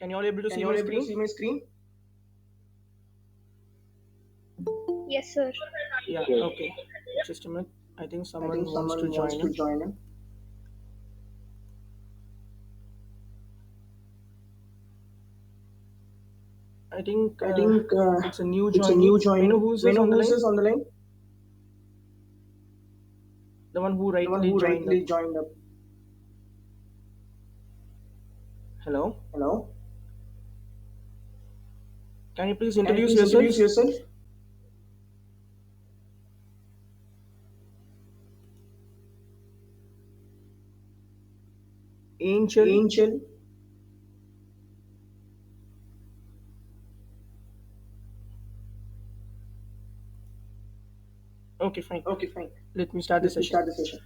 Can you all able to Can see you all my able to screen? see my screen? Yes, sir. Yeah, Yes. okay. Just a minute. I think I someone think wants to someone wants join to in. join in. I think I think it's a new it's a joinee. new May I know joinee. who's May I this know on the who's line? this on the line? The one who The one rightly who joined up. rightly joined up. Hello? Hello? Can you please Can you introduce please introduce yourself? yourself? Angel? Angel? Okay, fine. Okay, fine. Let me start the Let me session. start the session.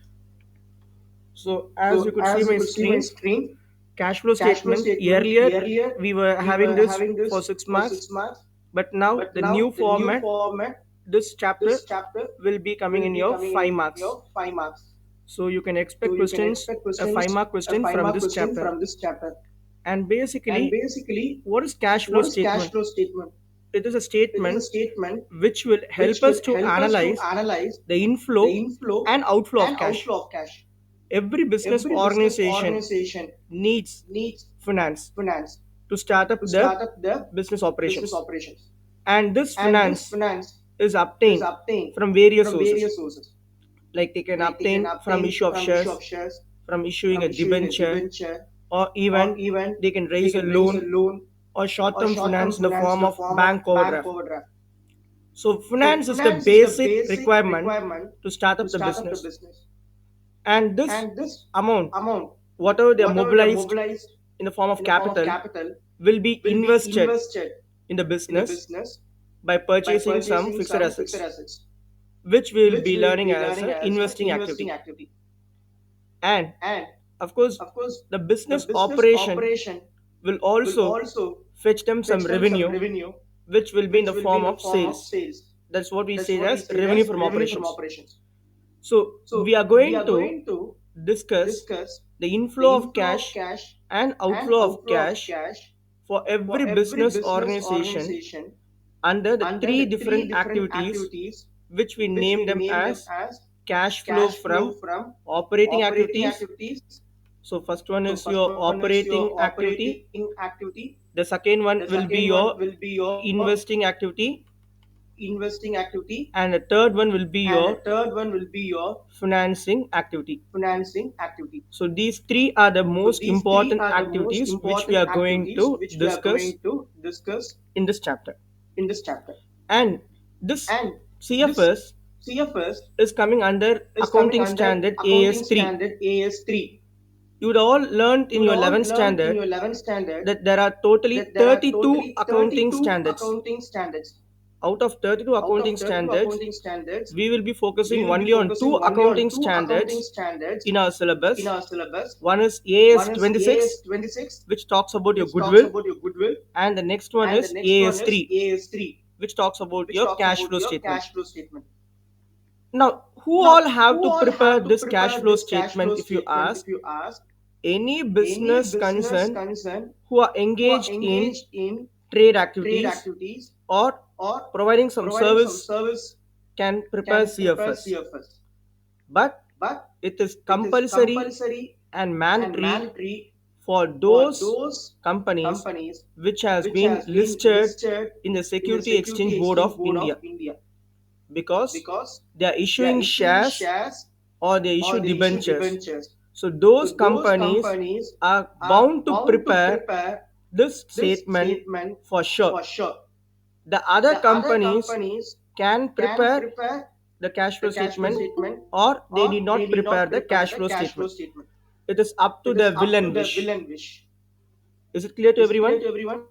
So, as you So could see as you my could see my screen, screen, cash flow cash flow statement. statement, Earlier, earlier we were we having were this having for this 6 for marks, 6 months, but now but the new now the new format, format, this chapter this chapter will be coming will in be your coming 5 in marks. your 5 marks. So, you can So expect you can questions, expect a 5 questions, mark a question five from mark this question chapter. from this chapter. And And basically, basically, what is cash flow what is cash statement? flow statement? It is a It is a statement statement which will help which will us to help us to analyze analyze the the inflow inflow and outflow of and cash. outflow of cash. Every business Every business organization organization needs needs finance finance to start up to the start up the business business operations. operations. And this And this finance finance is is obtained obtained from various from sources. various sources. Like they can Like they can obtain from obtain issue of from issue shares, of shares, from issuing from a issuing a debenture, debenture, or or even even they can they raise a can raise a loan loan or or short-term short-term finance in the finance form in the of form of bank bank overdraft. overdraft. So So finance is the finance is the basic basic requirement requirement to start to up the start up the business. business. And this And this amount, amount, whatever they are whatever they are mobilized mobilized in the form of in the form of capital, capital, will be will be invested invested in the in the business business by by purchasing some purchasing fixed some fixed assets, assets, which we will which be we will learning be as learning an as an investing investing activity. activity. And And of course, of course, the the business business operation operation will will also also fetch them some fetch them some revenue, revenue, which will be in which the will be form in the of form of sales. sales. That's what we That's say what we as say revenue as from revenue from operations. operations. So we So are we going are to going to discuss discuss the the inflow of inflow of cash cash and and outflow of outflow of cash cash for every for every business business organization organization under the under three the three different different activities, activities, which we which name we them name them as as cash flow cash flow from from operating operating activities. activities. So first one So is first your one is operating your activity, operating activity. the second one The will be second one your will be your investing activity, investing activity. and the third one will be And the your third one will be your financing activity. financing activity. So these three are the So most these three important are the most activities which we important are going activities to which we are discuss going to discuss in this chapter. in this chapter. And this And this CFS CFS is coming under is coming accounting under standard accounting AS3. standard AS3. You would all learned You in would your all 11th learn in standard your 11th standard that there are totally that there are 32 totally accounting 32 standards. accounting standards. Out of 32 Out accounting of 32 standards, accounting standards, we will be we focusing will be only on two focusing only on accounting two accounting standards standards in our in syllabus. our syllabus. One is One is AS26, AS26, which talks about your which talks goodwill, about your goodwill, and the next one and the is next one is AS3, AS3, which talks about which your talks cash about flow your statement. cash flow statement. Now, who all Now, have who to all prepare have to this cash prepare flow this cash statement flow if you statement ask? if you ask Any any business business concern concern who are who are engaged in engaged in trade trade activities activities or or providing some providing some service service can prepare can prepare CFS. CFS. But But it is it is compulsory compulsory and and mandatory mandatory for for those those companies companies which has which been has been listed listed in the in the Security Exchange Security Board Exchange of Board of India, India, because because they are they are issuing issuing shares shares or they issue or they issue debentures. debentures. So those So those companies companies are are bound to bound to prepare prepare this this statement statement for sure. for sure. The other The other companies companies can can prepare prepare the cash the flow cash flow statement statement or they or need they not need prepare not the prepare cash the flow cash flow statement. statement. It is up to It their is will up to and the wish. will and wish. Is it clear to Is it clear everyone? to everyone?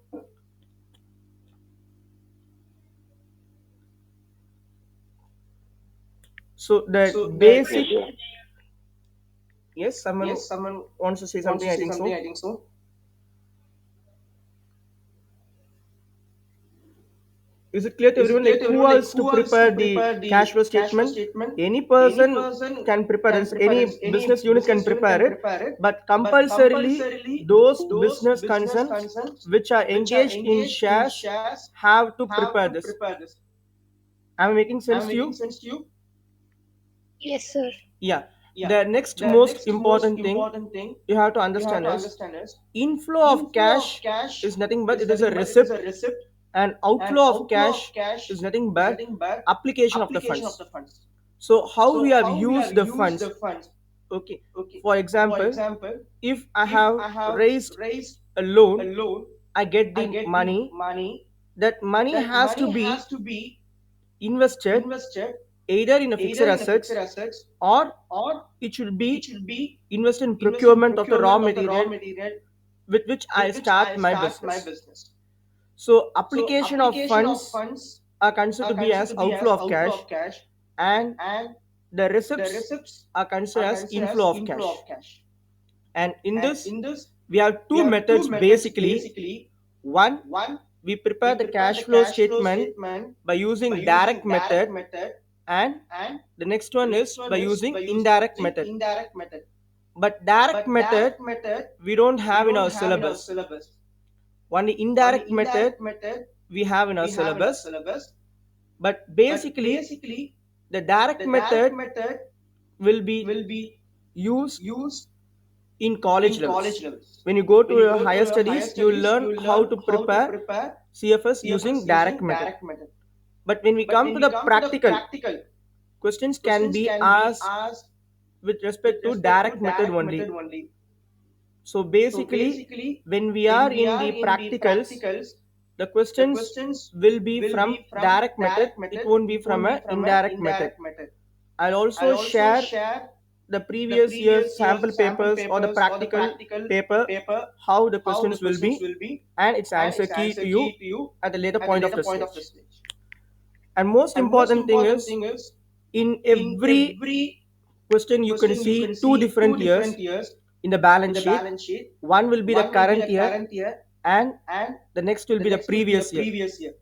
So the So the basic, yes, someone yes, someone wants to say wants something, to I say think something. so. I think so. Is it clear to Is it everyone? clear Like to who everyone? Like else to who else prepare to the prepare the cash flow cash flow statement? statement? Any Any person person can prepare can this. prepare Any it. Any business unit can business unit prepare can it, prepare it. but But compulsorily compulsorily, those those business business concerns concerns which are which are engaged in engaged in shares shares have to have prepare to this. prepare this. Am I making Am I sense to making you? sense to you? Yes, sir. Yeah. Yeah. The next The most next most important thing important thing you have to you have understand to is understand is inflow of inflow of cash cash is nothing but is it is a nothing but it is receipt, a receipt, and and outflow of outflow of cash cash is nothing is but nothing but application of the application of funds. the funds. So how So we have how we have used the used funds? the funds? Okay. Okay. For For example, example, if I if have I have raised raised a a loan, loan, I get I the get the money. money. That money That has to money be has to be invested invested either in a fixed either in a fixed assets, assets, or or it should it be should be invested in invested in procurement of the raw procurement of the raw material material with which I with which start I my start my business. business. So So application of application of funds funds are considered are to be considered as to be outflow as of outflow cash, of cash, and and the the receipts receipts are considered are as considered as inflow of inflow cash. of cash. And in And this, in this, we have we two have two methods methods basically. basically. One, One, we prepare we the prepare cash the flow cash flow statement statement by by using direct using direct method, method, and and the next the one next is one by is using by indirect using method. indirect method. But direct But method direct method we don't we have in don't our have in our syllabus. syllabus. Only Only indirect method indirect method we have in our we have in our syllabus. syllabus. But But basically, basically, the direct the direct method method will be will be used used in college in levels. college levels. When you go to When you your go to higher your higher studies, you will studies, you learn will how learn to how to prepare prepare CFS CFS using direct using method. direct method. But when we But come when to we the come to the practical, practical, questions can questions be can be asked asked with respect with to respect to direct method direct method only. only. So So basically, basically, when we when are we in are the in the practicals, practicals, the the questions questions will be will from be from direct method. direct It method. won't be It from won't be a from an indirect method. indirect method. I'll I'll also also share share the the previous year's previous sample year's sample papers or the papers or the practical practical paper, paper, how the how the questions will questions be, will be, and its and answer its key answer to key you to you at the later at the point of later the point of the stage. stage. And most And most important thing important is, thing is, in in every every question you can question you can see two see two different years different years in the in balance the sheet. balance sheet. One will be the One will be current the year, current year, and and the next will the be the next will be the previous year, previous year,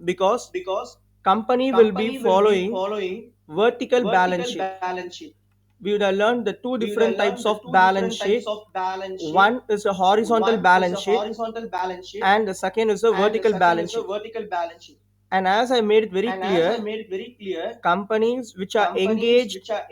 because because company will be company will be following following vertical balance vertical sheet. balance sheet. We would have learned the two We would have different types learned the of two balance different types sheet. of balance sheet. One is a horizontal One is balance a sheet, horizontal balance sheet, and the second is a and the vertical second balance is a sheet. vertical balance sheet. And as I made it very And as I clear, made it very clear, companies which are companies engaged which are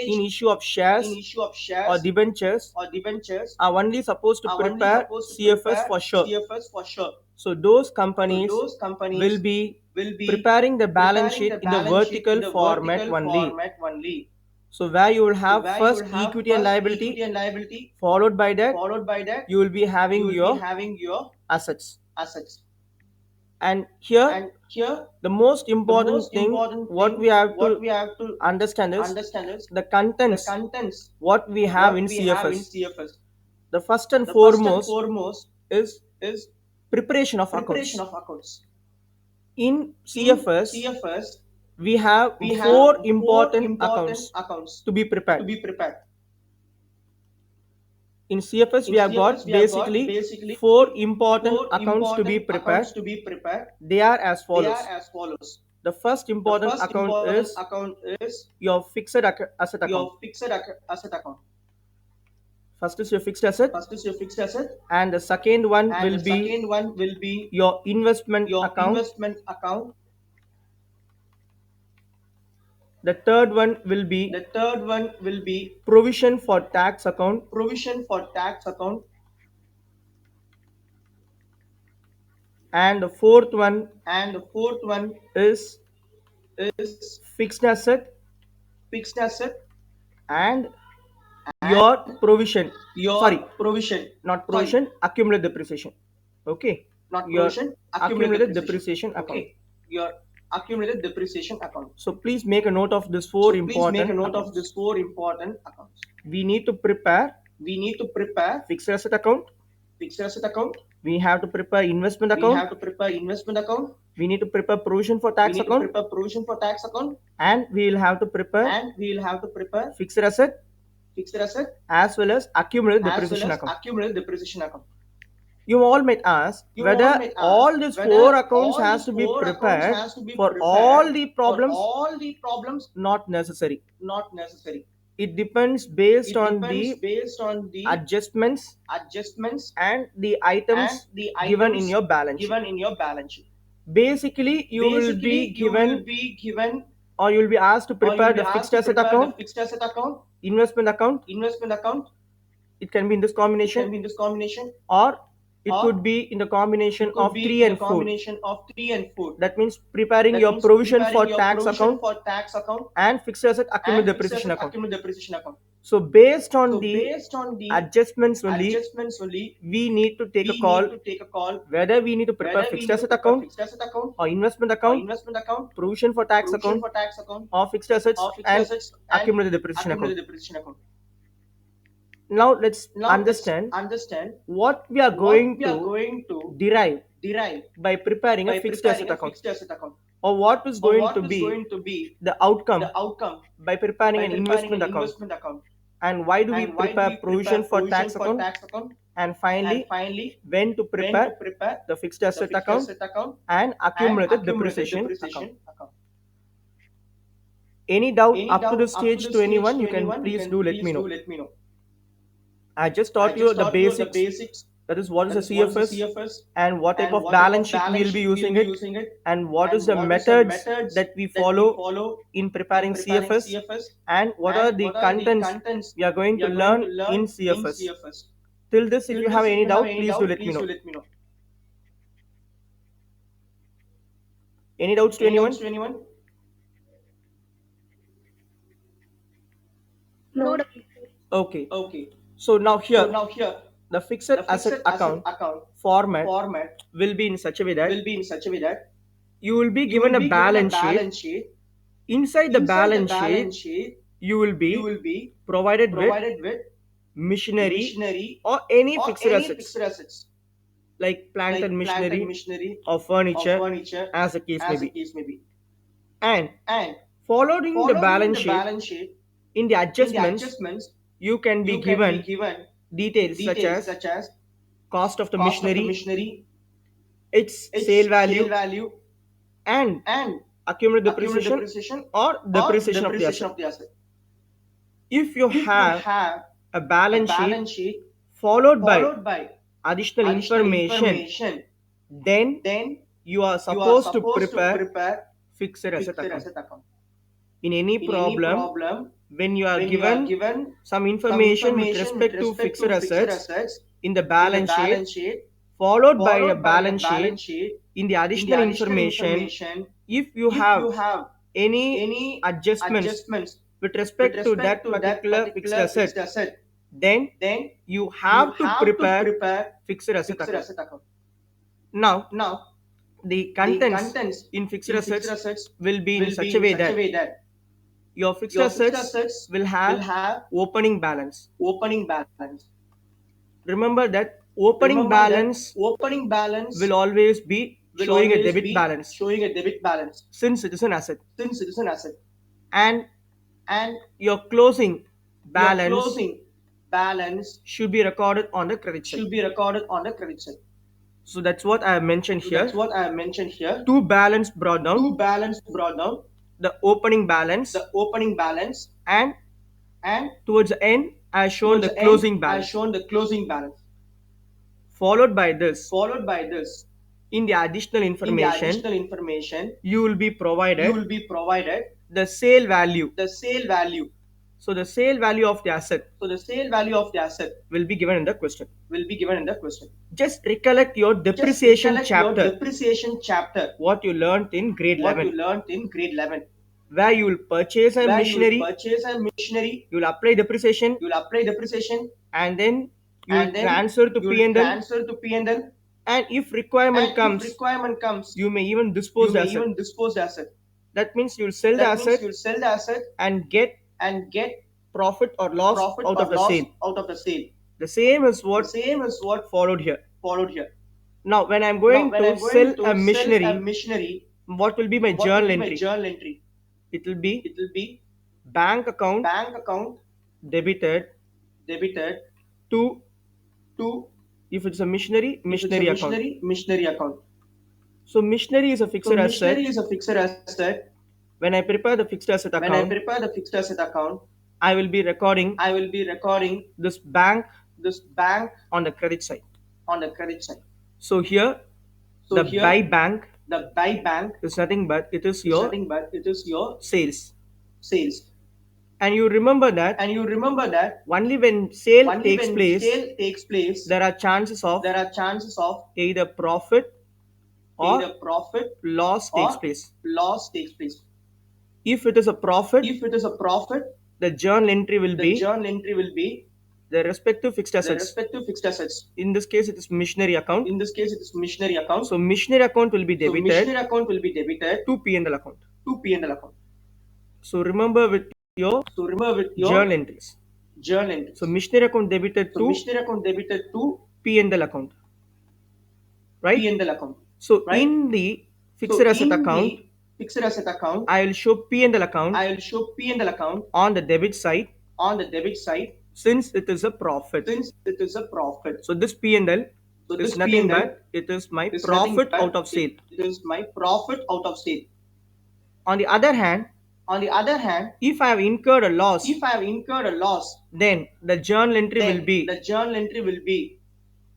in engaged issue of in shares issue of or shares debentures or debentures are only supposed to are only prepare supposed to CFS prepare for sure. CFS for sure. So those So companies those will companies be will be preparing the balance preparing sheet the in the balance sheet in vertical the format vertical only. format only. So where you will So have where you first will have equity and first equity liability, and liability, followed by that followed by that you will be you having will be your having your assets. assets. And here And here, the most the important most thing important what thing we have what to we have to understand is understand is the the contents contents what we have what in we have in CFS. CFS. The first and The first and foremost foremost is is preparation of preparation accounts. of accounts. In In CFS, CFS, we have we have four four important important accounts accounts to be to prepared. be prepared. In CFS, In we have CFS, got we have got basically basically four important four accounts to be important prepared. accounts to be prepared. They are as They are follows. as follows. The first The important first account important is account is your fixed asset account. your fixed asset account. First is your fixed asset, First is your fixed asset, and the second one and will the be second one will be your investment your account. investment account. The third one will be The third one will be provision for tax account, provision for tax account, and the fourth one and the fourth one is is fixed asset fixed asset and and your provision. your Sorry, provision. not Sorry, provision, accumulated depreciation. Okay, not your provision, accumulated accumulated depreciation. depreciation account. Okay, your accumulated depreciation account. So please make a note of these four So please make a important note of accounts. these four important accounts. We need to prepare We need to prepare fixed asset account. fixed asset account. We have to prepare investment We account. have to prepare investment account. We need to prepare provision for We tax need to account, prepare provision for tax account, and we will have to prepare and we will have to prepare fixed asset fixed asset as well as accumulated as well depreciation as account. accumulated depreciation account. You all might ask You whether all might ask all these whether four accounts all has these to be four accounts prepared has to be for prepared all the for problems. all the problems. Not necessary. Not necessary. It depends based It on depends the based on the adjustments adjustments and the and items the given in items your balance sheet. given in your balance sheet. Basically, you will be Basically, you will given be given or you will be asked to or you'll prepare be the asked fixed to asset prepare the account, fixed asset account, investment account. investment account. It can be in this It can combination, be in this combination, or it or could be in the combination it could of be 3 in the and 4. combination of 3 and 4. That means preparing That your means provision for preparing your tax provision account for tax account and fixed asset and accumulated fixed depreciation asset account. accumulated depreciation account. So based on So the based on the adjustments only, adjustments only, we need to take a we call need to take a call whether we need to prepare whether we fixed need to asset prepare account fixed asset account or investment or account, investment account, provision for tax provision account for tax account, or fixed assets or fixed and assets and accumulated depreciation account. accumulated depreciation account. Now let's Now understand let's understand what we are what going we are to going to derive derive by preparing by a fixed preparing asset a account, fixed asset account, or what is or going what to is be going to be the outcome the outcome by preparing by an preparing investment an account, investment account, and why do we and why do prepare we provision prepare for provision tax for account, tax account, and and finally finally when to when to prepare prepare the fixed the asset fixed account asset account and and accumulated accumulated depreciation depreciation account. account. Any doubt Any up to doubt this up to stage the to stage anyone, to you can anyone, you please can do let please me do know. let me know. I just I taught you just the taught you the basics, basics, that is what is that a is what is a CFS CFS and what type and of what type balance of sheet we balance will be sheet we'll using be it, using it, and what is and the what is the methods methods that we that we follow follow in in preparing preparing CFS, CFS, and what are and the what are the contents contents we are going we to are going to learn in learn in CFS. CFS. Till this, if Till you have this, if any you have doubt, any please do doubt, let me please do know. let me know. Any doubts to Any doubts anyone? to anyone? No. Okay. Okay. So now So here, now here, the fixed the asset fixed asset account account format format will be in such a way that will be in such a way that you will be you given will a be given a balance sheet. balance sheet. Inside the Inside the balance balance sheet, sheet, you will you be will be provided with provided with machinery machinery or any or fixed any assets fixed assets like plant like and plant and machinery machinery or or furniture, furniture, as the case may as the be. case may be. And And following the following balance the sheet, balance sheet, in the in the adjustments, adjustments, you can be you can be given given details such details as such as cost of the cost of the machinery, machinery, its its sale sale value, value, and and accumulated accumulated depreciation depreciation or or depreciation of the depreciation asset. of the asset. If you If you have have a a balance sheet balance sheet followed by followed by additional additional information, information, then then you are you are supposed to supposed to prepare prepare fixed asset fixed account. asset account. In any In any problem, problem, when you are when you are given given some some information with information with respect to respect fixed to fixed assets assets in the in the balance sheet, balance sheet, followed by a followed by a balance balance sheet sheet, in the in the additional additional information, information, if you if have you have any any adjustments adjustments with with respect to respect that to that particular fixed particular fixed asset, asset, then then you you have to have to prepare prepare fixed asset fixed account. asset account. Now, Now, the the contents contents in fixed in fixed assets assets will be in will such be a in way such a that way that your fixed your fixed assets assets will will have have opening balance. opening balance. Remember that opening Remember that balance opening balance will always be will showing a always debit be balance showing a debit balance since it is an asset, since it is an asset, and and your closing your balance closing balance should be recorded on the credit side. should be recorded on the credit side. So that's what I have mentioned So here. that's what I have mentioned here. Two balance brought down, Two balance brought down, the opening balance, the opening balance, and and towards the end I have shown towards the the closing end I have balance. shown the closing balance. Followed by this, Followed by this, in the additional in the information, additional information, you will be you provided will be provided the sale value. the sale value. So the sale value of the asset So the sale value of the asset will be given in the question. will be given in the question. Just recollect your Just depreciation recollect your chapter, depreciation chapter, what you learned in grade what you 11, learned in grade 11, where you will purchase a where machinery, you will purchase a machinery, you will apply depreciation, you will apply depreciation, and then you will and then transfer to you will P&L, transfer to P&L, and if requirement and if comes, requirement comes, you may even you dispose the may asset. even dispose the asset. That means you will sell the That means asset you will sell the asset and get and get profit or loss profit out or of the loss sale. out of the sale. The same is The what same is what followed here. followed here. Now, when I'm Now, going when to I'm sell going to a sell a machinery, machinery, what will be my what will journal be my entry? journal entry? It will be It will be bank account bank account debited debited to to If it's a missionary, If it's a missionary account. missionary account. So missionary is a fixed So asset. missionary is a fixed asset. When I prepare the fixed asset When I account, prepare the fixed asset account, I will be recording I will be recording this bank this bank on the credit side. on the credit side. So here, So the here, buy bank the buy bank is nothing but it is is your nothing but it is your sales. sales. And you remember that And you remember that only when sale only takes when place, sale takes place, there are chances of there are chances of either profit or either profit loss or takes place. loss takes place. If it is a profit, If it is a profit, the journal entry will the be journal entry will be the respective fixed the assets. respective fixed assets. In this case, it is missionary account. In this case, it is missionary account. So missionary account will be So debited missionary account will be debited to P&L account. to P&L account. So remember with your So remember with your journal entries. journal entries. So missionary account debited So to missionary account debited to P&L account. Right? P&L account. So Right? in the fixed So asset in account, the fixed asset account, I will show P&L account I will show P&L account on the debit side on the debit side since it is a profit. since it is a profit. So this P&L So is this nothing P&L but it is my is nothing profit but out of sale. It is my profit out of sale. On the other hand, On the other hand, if I have incurred a loss, if I have incurred a loss, then the journal entry then will be the journal entry will be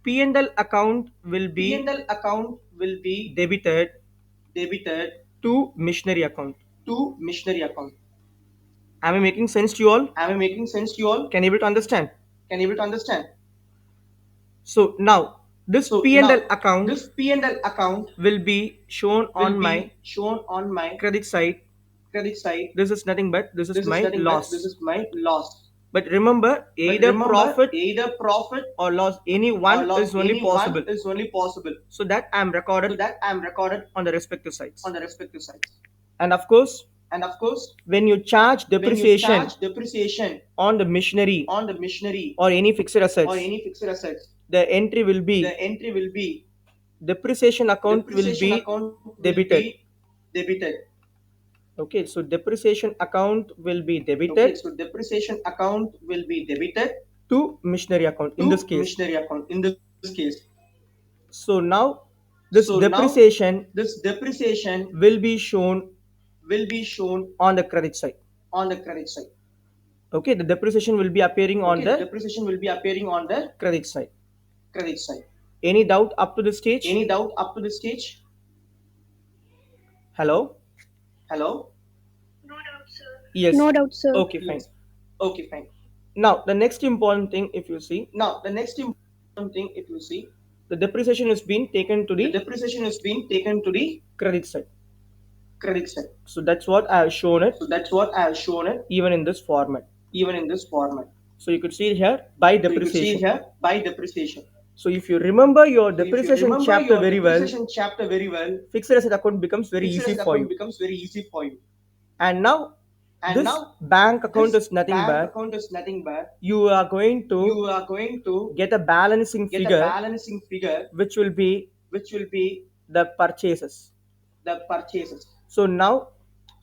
P&L account will be P&L account will be debited debited to missionary account. to missionary account. Am I making sense to you all? Am I making sense to you all? Can you able to understand? Can you able to understand? So now this So P&L now, account this P&L account will be shown will on be my shown on my credit side. credit side. This is nothing but this is This is my nothing but loss. this is my loss. But remember, But either remember, profit either profit or loss, any or one loss, is only any possible. one is only possible. So that I am So recorded that I am recorded on the respective sides. on the respective sides. And of course, And of course, when you charge when you depreciation charge depreciation on the machinery on the machinery or any fixed assets, or any fixed assets, the entry will be the entry will be depreciation account depreciation will be account will debited. be debited. Okay, so depreciation account will be Okay, debited so depreciation account will be debited to missionary account in to this case. missionary account in this case. So now this So now depreciation this depreciation will be shown will be shown on the credit side. on the credit side. Okay, the depreciation will be appearing on Okay, the the depreciation will be appearing on the credit side. credit side. Any doubt up to this stage? Any doubt up to this stage? Hello? Hello? No doubt, sir. Yes. No doubt, sir. Okay, fine. Yes. Okay, fine. Now the next important thing, if you see, Now the next important thing, if you see, the depreciation is being taken to the the depreciation is being taken to the credit side. credit side. So that's what I have shown it So that's what I have shown it even in this format. even in this format. So you could see it here by So you can see depreciation. here by depreciation. So if you remember your So if you depreciation remember chapter your very well, depreciation chapter very well, fixed asset account becomes very fixed easy asset for account you. becomes very easy for you. And now And this now bank account this is nothing bank but account is nothing but you are going to you are going to get a balancing get a figure balancing figure which will be which will be the purchases. the purchases. So now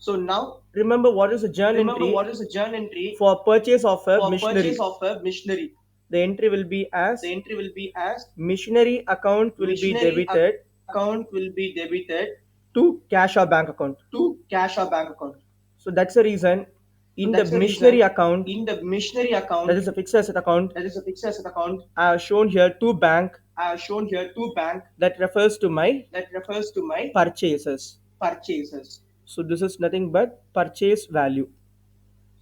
So now remember what is the journal remember entry what is the journal entry for purchase of a for machinery. purchase of a machinery. The entry will be as The entry will be as machinery account will be machinery debited account will be debited to cash or bank account. to cash or bank account. So that's the reason in That's the the machinery reason account, in the machinery account, that is a fixed asset account, that is a fixed asset account, I have shown here two bank I have shown here two bank that refers to my that refers to my purchases. purchases. So this is nothing but purchase value.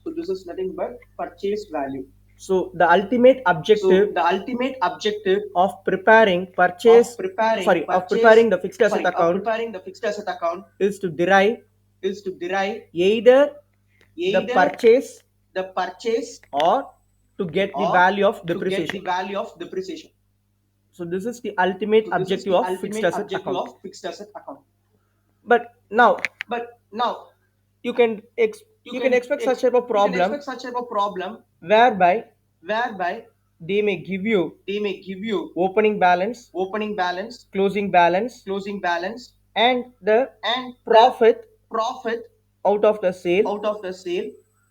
So this is nothing but purchase value. So the ultimate So objective the ultimate objective of preparing purchase of preparing of preparing the fixed asset of account preparing the fixed asset account is to derive is to derive either the either purchase the purchase or to get the or value of to get the depreciation. value of depreciation. So this is the ultimate So this is objective the of ultimate fixed asset objective account. of fixed asset account. But now But now you can expect such type of you can problem expect such type of problem whereby whereby they may give you they may give you opening balance, opening balance, closing balance, closing balance, and the and profit profit out of the sale, out of the sale,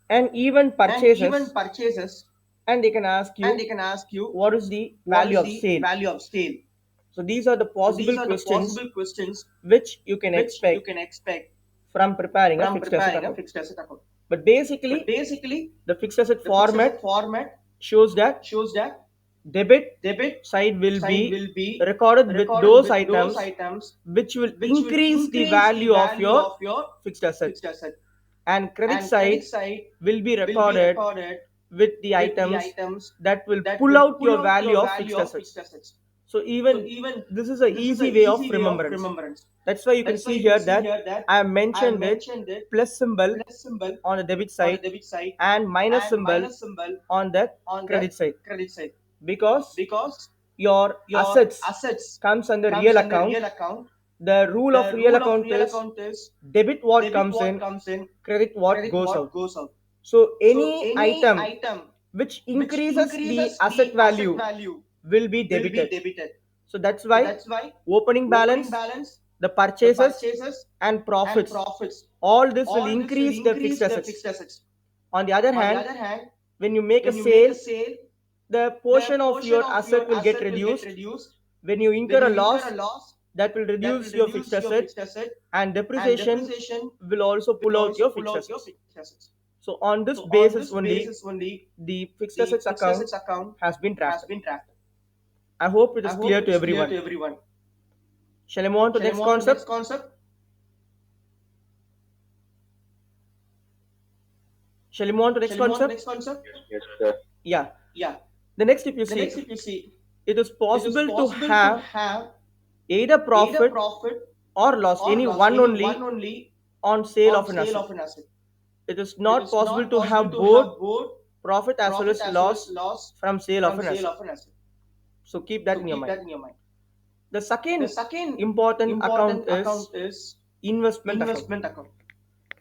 and even and even purchases purchases, and they can ask and they you can ask you what is the what value is of the sale. value of sale. So these are the So these possible are the questions possible questions which you can which you expect can expect from preparing a from fixed asset preparing a account. fixed asset account. But But basically, basically, the fixed asset the fixed asset format format shows that shows that debit debit side will side be will be recorded with recorded those with those items items which will which will increase the increase the value of value your of your fixed asset, fixed asset, and credit and credit side side will be will be recorded recorded with the with the items items that will that pull will out pull your out value your of value fixed of fixed assets. assets. So So even even this is an this is easy an way of easy way of remembrance. remembrance. That's why you can That's why see you can here see that here that I have I have mentioned it mentioned it plus symbol plus symbol on the debit on the side debit side and minus and symbol minus symbol on the on the credit side, credit side, because because your your assets assets comes under comes real under account. real account. The rule of The real rule of account real is account is debit what debit comes what in, comes in, credit what credit goes what out. goes out. So So any any item item which which increases the increases asset the asset value value will be will be debited. debited. So that's So why that's why opening opening balance, balance, the the purchases purchases and and profits, profits, all this will all this will increase the fixed increase the assets. fixed assets. On the other On the hand, other hand, when you make a when you make a sale, sale, the the portion of portion your of asset your will get asset will get reduced. reduced. When you When incur a you incur a loss, loss, that will that will reduce your fixed reduce your asset, fixed asset, and and depreciation depreciation will also pull will out also your pull fixed out your assets. fixed assets. So on this So on this basis only, basis only, the fixed the assets fixed account assets account has been has drafted. been drafted. I hope it I is hope clear it to is clear everyone. to everyone. Shall I move on to the Shall I next move on to the next concept? concept? Shall we move on to the next Shall we move on to the concept? next concept? Yeah. Yeah. The next, if you The next, see, if you see, it is it is possible to possible to have have either either profit profit or loss, or any loss, one any one only, only on sale on of an sale asset. of an asset. It is It not is possible not to possible have to have both both profit as well profit as as well as loss loss from sale of from an sale asset. of an asset. So keep that So in your keep mind. that in your mind. The The second second important account important is account is investment account. investment account.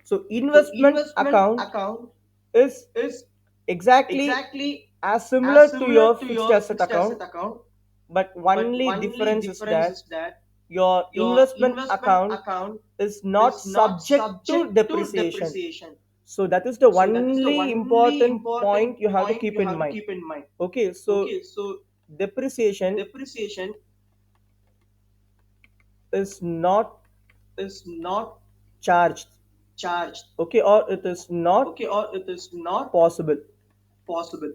So So investment investment account account is is exactly exactly as as similar to similar your to fixed your asset fixed account, asset account, but but only only difference is difference that is that your your investment investment account account is not is not subject to subject to depreciation. depreciation. So that is the So that is the only only important important point you have to point keep you in have to mind. keep in mind. Okay, so Okay, so depreciation depreciation is not is not charged, charged. okay, or it is not Okay, or it is not possible. possible.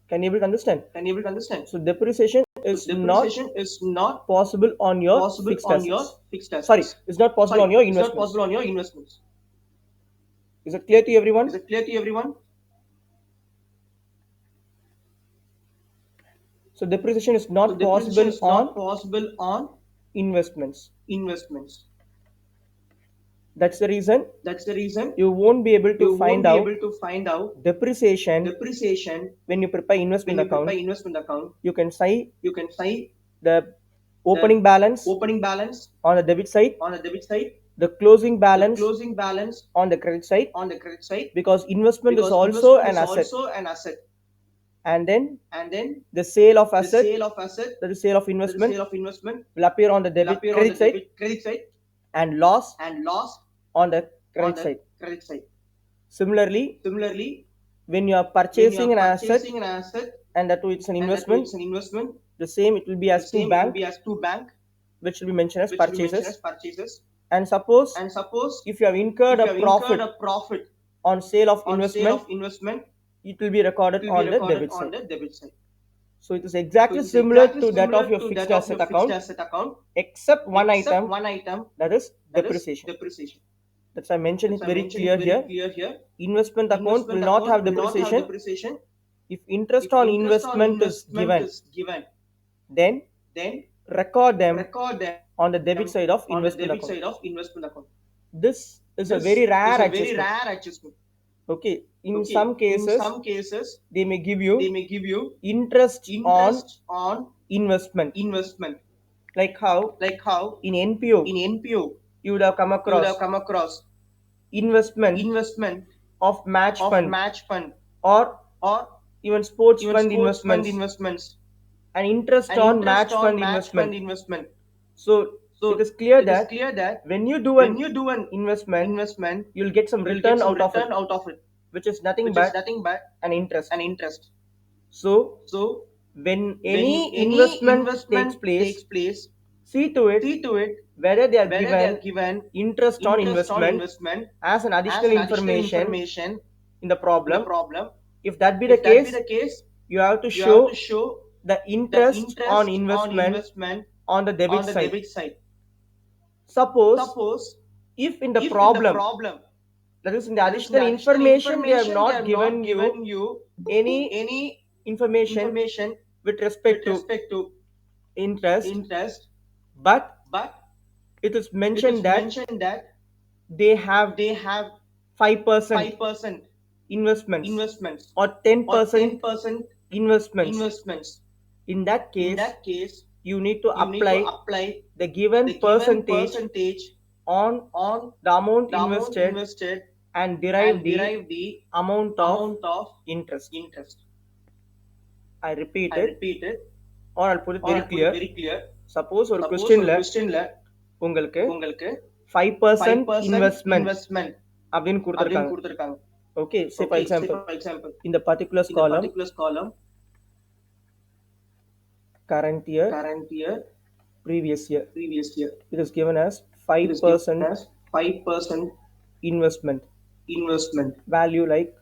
Can you able to understand? Can you able to understand? So depreciation So is not depreciation is not possible on your possible fixed on your assets. fixed Sorry, assets. it's not possible Sorry, on your it's not investments. possible on your investments. Is it clear to everyone? Is it clear to everyone? So depreciation is So not depreciation possible is on not possible on investments. investments. That's the reason That's the reason you won't be able to you won't find be out able to find out depreciation depreciation when you prepare when investment you prepare account. investment account. You can see You can see the the opening balance opening balance on the debit side, on the debit side, the closing the balance closing balance on the credit side, on the credit side, because investment is because also investment an is asset. also an asset. And then And then the sale of the asset, sale of asset, that is sale of that is investment, sale of investment, will appear on the will debit appear on the credit side, debit credit side, and loss and loss on the on credit the side. credit side. Similarly, Similarly, when you are when you purchasing are an asset, purchasing an asset, and that too it's an and that too investment, it's an investment, the same it will be the as to same it will bank, be as to bank, which will be mentioned as which will be mentioned as purchases. purchases. And suppose And suppose if you have incurred if a you have incurred profit a profit on sale of on sale investment, of investment, it will be it recorded will be on the recorded debit on side. the debit side. So it is So exactly it is similar exactly to that of similar your to fixed that of asset your fixed account, asset account, except one except item, one item, that is that is depreciation. depreciation. That's why I mentioned That's it why I very mentioned it clear very here. clear here. Investment account will Investment not account have will not have depreciation. depreciation. If interest If on interest on investment is investment given, is given, then then record them record them on the debit side of on the investment debit account. side of investment account. This is a This very is rare a very adjustment. rare adjustment. Okay, in Okay, some in cases, some cases, they may give they you may give you interest on interest on investment. investment, Like how like how in NPO in NPO you would have come you would have across come across investment investment of match of fund match fund or or even sports even fund sports fund investments, investments, and interest and on interest match on fund match fund investment. investment. So it So is clear it is that clear that when you do when an you do an investment, investment, you'll get some you'll get return some out of it, return out of it, which is nothing which is but nothing but an interest. an interest. So So when when any any investment takes investment place, takes place, see to it see to it whether they are whether they are given given interest on interest on investment investment as an as additional an additional information information in the in the problem. problem. If that be the If that be case, the case, you have to you have to show show the the interest on interest on investment investment on the debit on the side. debit side. Suppose Suppose if in the if in the problem, problem, that is in the that is in the additional additional information, they have information, they not have not given you given you any any information information with with respect to respect to interest, interest, but but it is it mentioned is that mentioned that they have they have 5% 5% investments investments or or 10% 10% investments. investments. In that In case, that case, you need to you need to apply apply the given the given percentage percentage on on the amount the amount invested invested and derive and the derive the amount of amount of interest. interest. I repeat I it, repeat it, or I'll put it or very I'll put it clear. very clear. Suppose ஒரு Suppose ஒரு கொஸ்டின்ல கொஸ்டின்ல உங்களுக்கு உங்களுக்கு 5% 5% investment investment அப்படின்னு அப்படின்னு கொடுத்துருக்காங்க. கொடுத்துருக்காங்க. Okay, say for Okay, say example, for example, in the particular in the column, particular column, current year, current year, previous year, previous year, it is given as it is given 5% as 5% investment investment value like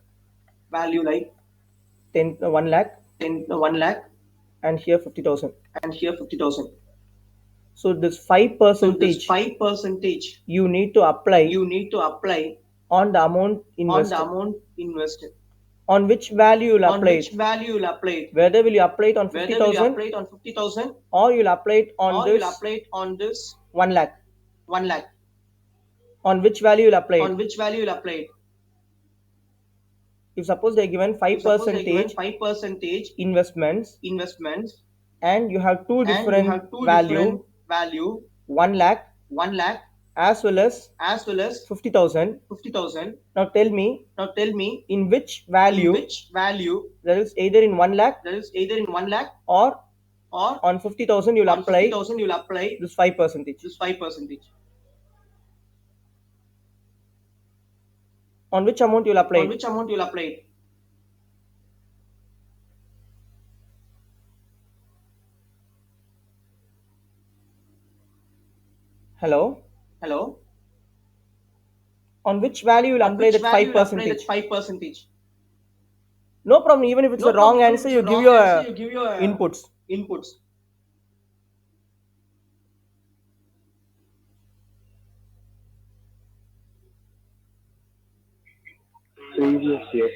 value like 1 lakh 1 lakh and here 50,000. and here 50,000. So this 5 So this percentage 5% you need to apply you need to apply on the amount on the invested. amount invested. On which value you'll On apply which it? value you'll apply it? Whether will you apply it on Whether will you 50,000 apply it on 50,000 or you'll apply it on or this you'll apply it on this 1 lakh. 1 lakh. On which value you'll apply On it? which value you'll apply it? If suppose they're given If 5 suppose they're given percentage 5% investments investments and you have two and you different have two value, different value, 1 lakh 1 lakh as well as as well as 50,000. 50,000. Now tell me Now tell me in which value in which value that is either in 1 lakh that is either in 1 lakh or or on 50,000 you'll on apply 50,000 you'll apply this 5%. this 5%. On which amount you'll apply On it? which amount you'll apply it? Hello? Hello? On which value you'll On apply which that value you'll apply 5%? that 5%? No problem. Even if it's No a wrong problem. answer, If you it's a give wrong your answer, you give your inputs. inputs. Previous year.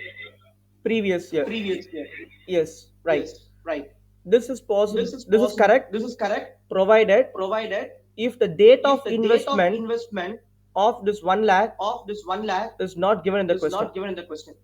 Previous year. Previous year. Yes, right. Yes, right. This is possible. This is This is possible. correct. This is correct. Provided Provided if the date if of the date of investment investment of this 1 lakh of this 1 lakh is not given in the is question. not given in the question.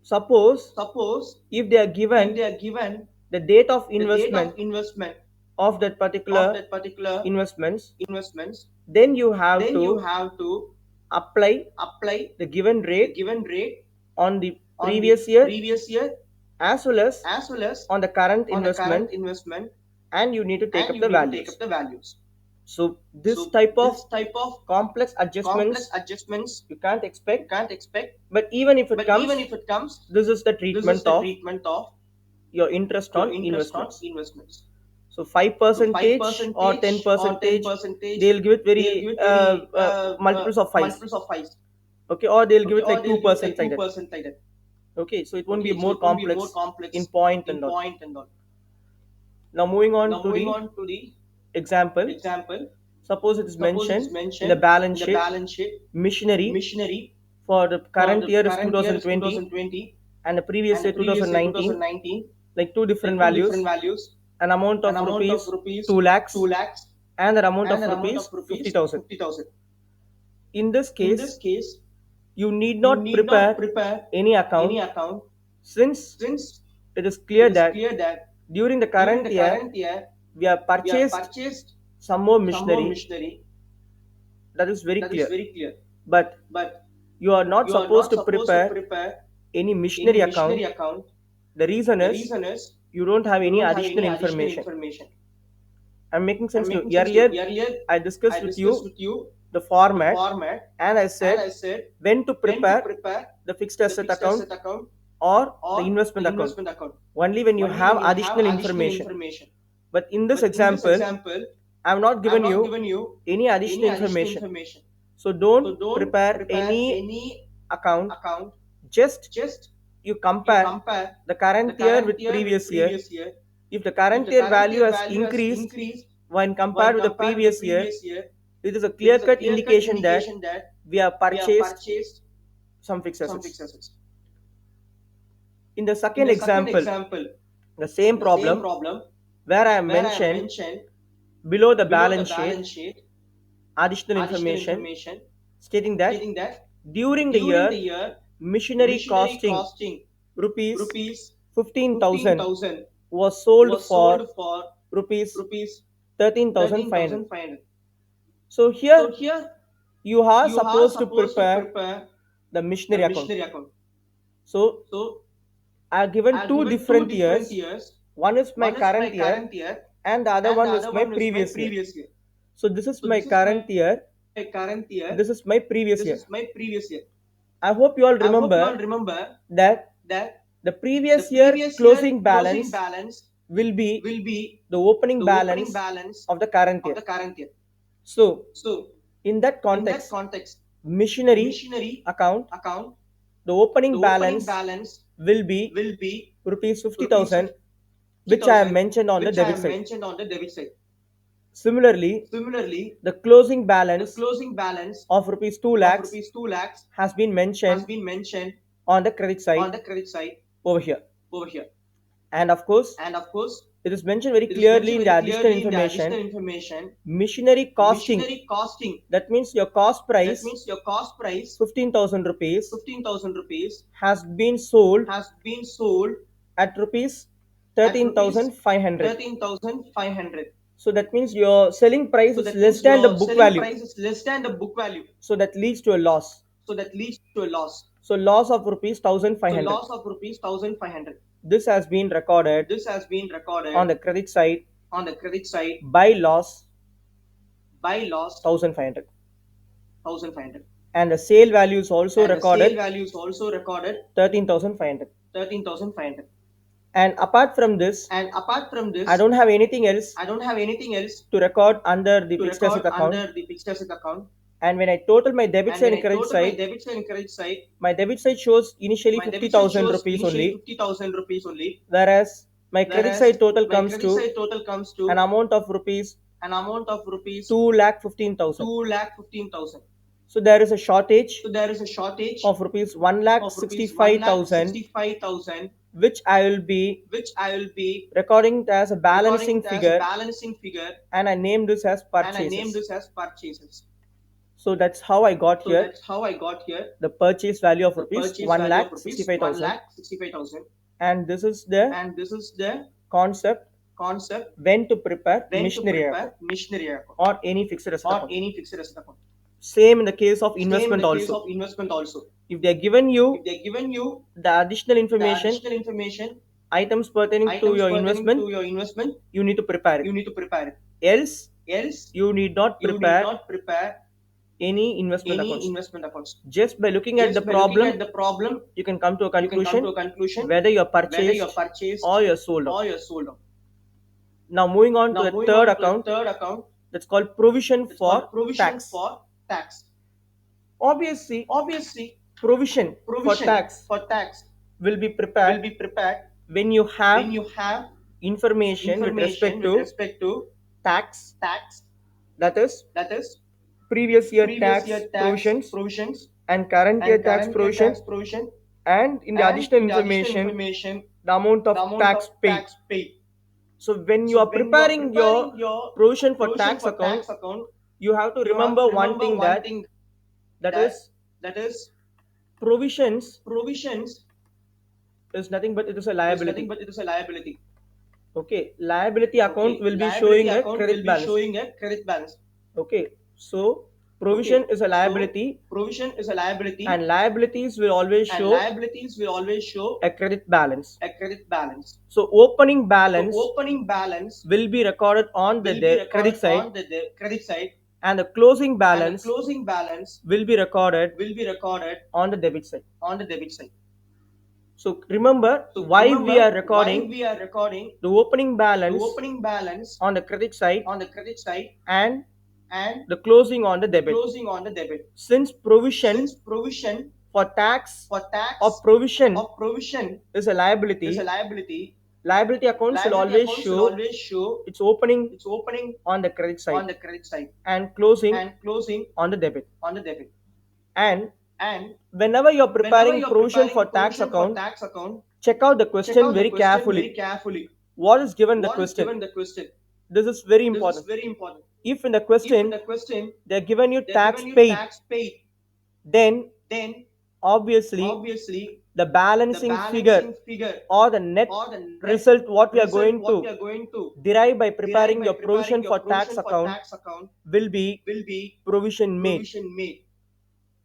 Suppose Suppose if they are if given they are given the date of the date investment of investment of that of particular that particular investments, investments, then you have then you to have to apply apply the given the rate given rate on the on the previous year previous year as well as as well as on the current on the current investment, investment, and you need to take and up you the need to take values. up the values. So this So type of this type of complex adjustments complex adjustments you can't you expect, can't expect, but even if it but comes, even if it comes, this is the this treatment is the of treatment of your interest your on interest on investments. investments. So 5 So percentage or 10 percentage, 10%, they'll give it they'll very give it very multiples of 5. multiples of 5. Okay, or they'll give Okay, it or like they'll give it 2% like like that. 2% like that. Okay, so it won't Okay, be so more it won't be more complex complex in point in and all. point and all. Now moving on Now to moving the on to the example. example. Suppose it is Suppose it's mentioned in mentioned the balance in the sheet balance sheet machinery for the for current the year is current year is 2020 2020 and the previous and year the previous year 2019, 2019, like two different like two values, different values, an amount an of amount of rupees rupees 2 lakhs 2 lakhs and an amount and of an amount rupees of rupees 50,000. 50,000. In this In this case, case, you need you not need not prepare prepare any account any account since since it is clear it is that clear that during the during current the year current year we have we have purchased purchased some more some more machinery. machinery. That is very That is clear. very clear. But But you are not you are supposed not to supposed to prepare prepare any any machinery machinery account. account. The reason The is reason is you don't have you any don't have additional any additional information. information. I'm making I'm sense to making you. sense to Earlier, earlier I I discussed with discussed you with you the the format format and I and said I said when to when to prepare prepare the fixed the asset fixed account asset account or or the investment the account. investment account. Only when you Only have when you have additional additional information. information. But in this But in this example, example, I have not I have given not you given you any additional any additional information. information. So So don't don't prepare prepare any any account. account. Just Just you you compare compare the the current year current with year with previous year. previous year. If the If current the year current value year has value has increased increased when when compared to the compared to the previous year, previous year, it is a it clear is a cut clear-cut indication that indication that we have we have purchased purchased some fixed some assets. fixed assets. In the In second the second example, example, the same the same problem problem where I have where I have mentioned mentioned below the below the balance sheet balance sheet additional additional information information stating that stating that during the during the year year machinery machinery costing costing rupees rupees 15,000 15,000 was sold was for sold for rupees rupees 13,500. 13,500. So So here here you are you are supposed to supposed to prepare prepare the the machinery account. machinery account. So So I have I given have two given two different different years. years. One is my One is my current year current year and the other and the one is other my one is my previous year. previous year. So this is So my this is my current year. current year. This is my previous This year. is my previous year. I hope you all I hope you all remember remember that that the the previous year previous year closing closing balance balance will be will be the opening the opening balance balance of the current of year. the current year. So So in that in that context, context, machinery machinery account, account, the the opening opening balance balance will be will be rupees rupees 50,000, which I have 50,000, mentioned on the which I debit have side. mentioned on the debit side. Similarly, Similarly, the closing the balance closing balance of rupees 2 of lakhs rupees 2 lakhs has been has mentioned been mentioned on the credit on side the credit side over here. over here. And of course, And of course, it is mentioned very it is clearly mentioned in the very additional clearly in the additional information information. machinery costing. Machinery costing, That means your cost that price means your cost price 15,000 rupees 15,000 rupees has been sold has been sold at rupees at rupees 13,500. 13,500. So that means your selling price So is that less means than the your book selling value. price is less than the book value. So that leads to a loss. So that leads to a loss. So loss of rupees So 1,500. loss of rupees 1,500. This has been recorded This has been recorded on the credit side on the credit side by loss by loss 1,500. 1,500. And the sale value is also And the sale recorded value is also recorded 13,500. 13,500. And apart from this, And apart from this, I don't have anything else I don't have anything else to record under the to fixed record asset account. under the fixed asset account. And when I total my debit And side when and I credit total my side, debit side and credit side, my debit side shows initially my debit side 50,000 shows rupees initially only, 50,000 rupees only, whereas my credit whereas side total my comes credit to side total comes to an amount of rupees an amount of rupees 2,15,000. 2,15,000. So there is a shortage So there is a shortage of rupees of rupees 1,65,000, 1,65,000, which I will be which I will be recording as a balancing recording as a figure, balancing figure, and I named this as and I named purchases. this as purchases. So that's how I got So here that's how I got here the purchase value of the rupees purchase value of rupees 1,65,000. 1,65,000. And this is the And this is the concept concept when to prepare when to machinery prepare account machinery account or any fixed asset or account. any fixed asset account. Same in the case of Same in investment the case also. of investment also. If they are given If you they are given you the additional the information, additional information, items pertaining to items your pertaining investment, to your investment, you need to prepare you it. need to prepare it. Else, Else, you need not you need prepare not prepare any investment any accounts. investment accounts. Just by looking at the Just by looking at problem, the problem, you can come to a you can come conclusion to a conclusion whether you are whether you are purchased purchased or you are sold out. or you are sold out. Now moving on to Now the moving third on to the account, third account, that's called provision it's for called provision tax. for tax. Obviously, Obviously, provision for provision tax for tax will be will prepared be prepared when you have when you have information with respect information to to tax, tax, that is that is previous year previous tax year tax provisions provisions and current year and tax current year provision, tax provision, and in the and additional in the additional information information the amount of the amount tax of paid. tax paid. So when you So are when you are preparing preparing your your provision for provision tax for account, tax account, you have to you have remember to one remember thing, one that thing, that that is that is provisions provisions is nothing but it is a is nothing liability. but it is a liability. Okay, liability account Okay, will be liability showing a account credit will be balance. showing a credit balance. Okay, so provision Okay, is a so liability, provision is a liability, and liabilities will always and show liabilities will always show a credit balance. a credit balance. So opening So balance opening balance will be recorded on the will be credit recorded side, on the credit side, and the closing and the balance closing balance will be recorded will be recorded on the debit side. on the debit side. So remember So why remember we are why recording we are recording the opening the balance opening balance on the credit side on the credit side and and the closing on the the debit. closing on the debit. Since provision Since provision for tax for tax or provision or provision is a liability, is a liability, liability account should liability always account should show always show its opening its opening on the credit side on the credit side and closing and closing on the debit. on the debit. And And whenever you're whenever preparing you're provision for preparing tax provision for account, tax account, check out the check question out the very question carefully. very carefully. What is given in the What is question? given in the question? This is very This is important. very important. If in the If in question the question they're given you they're tax given you paid, tax paid, then then obviously obviously the the balancing figure balancing figure or the net or the net result what we are result going what we to are going to derive by derive preparing by your provision preparing your for tax provision for account tax account will be will be provision made. provision made.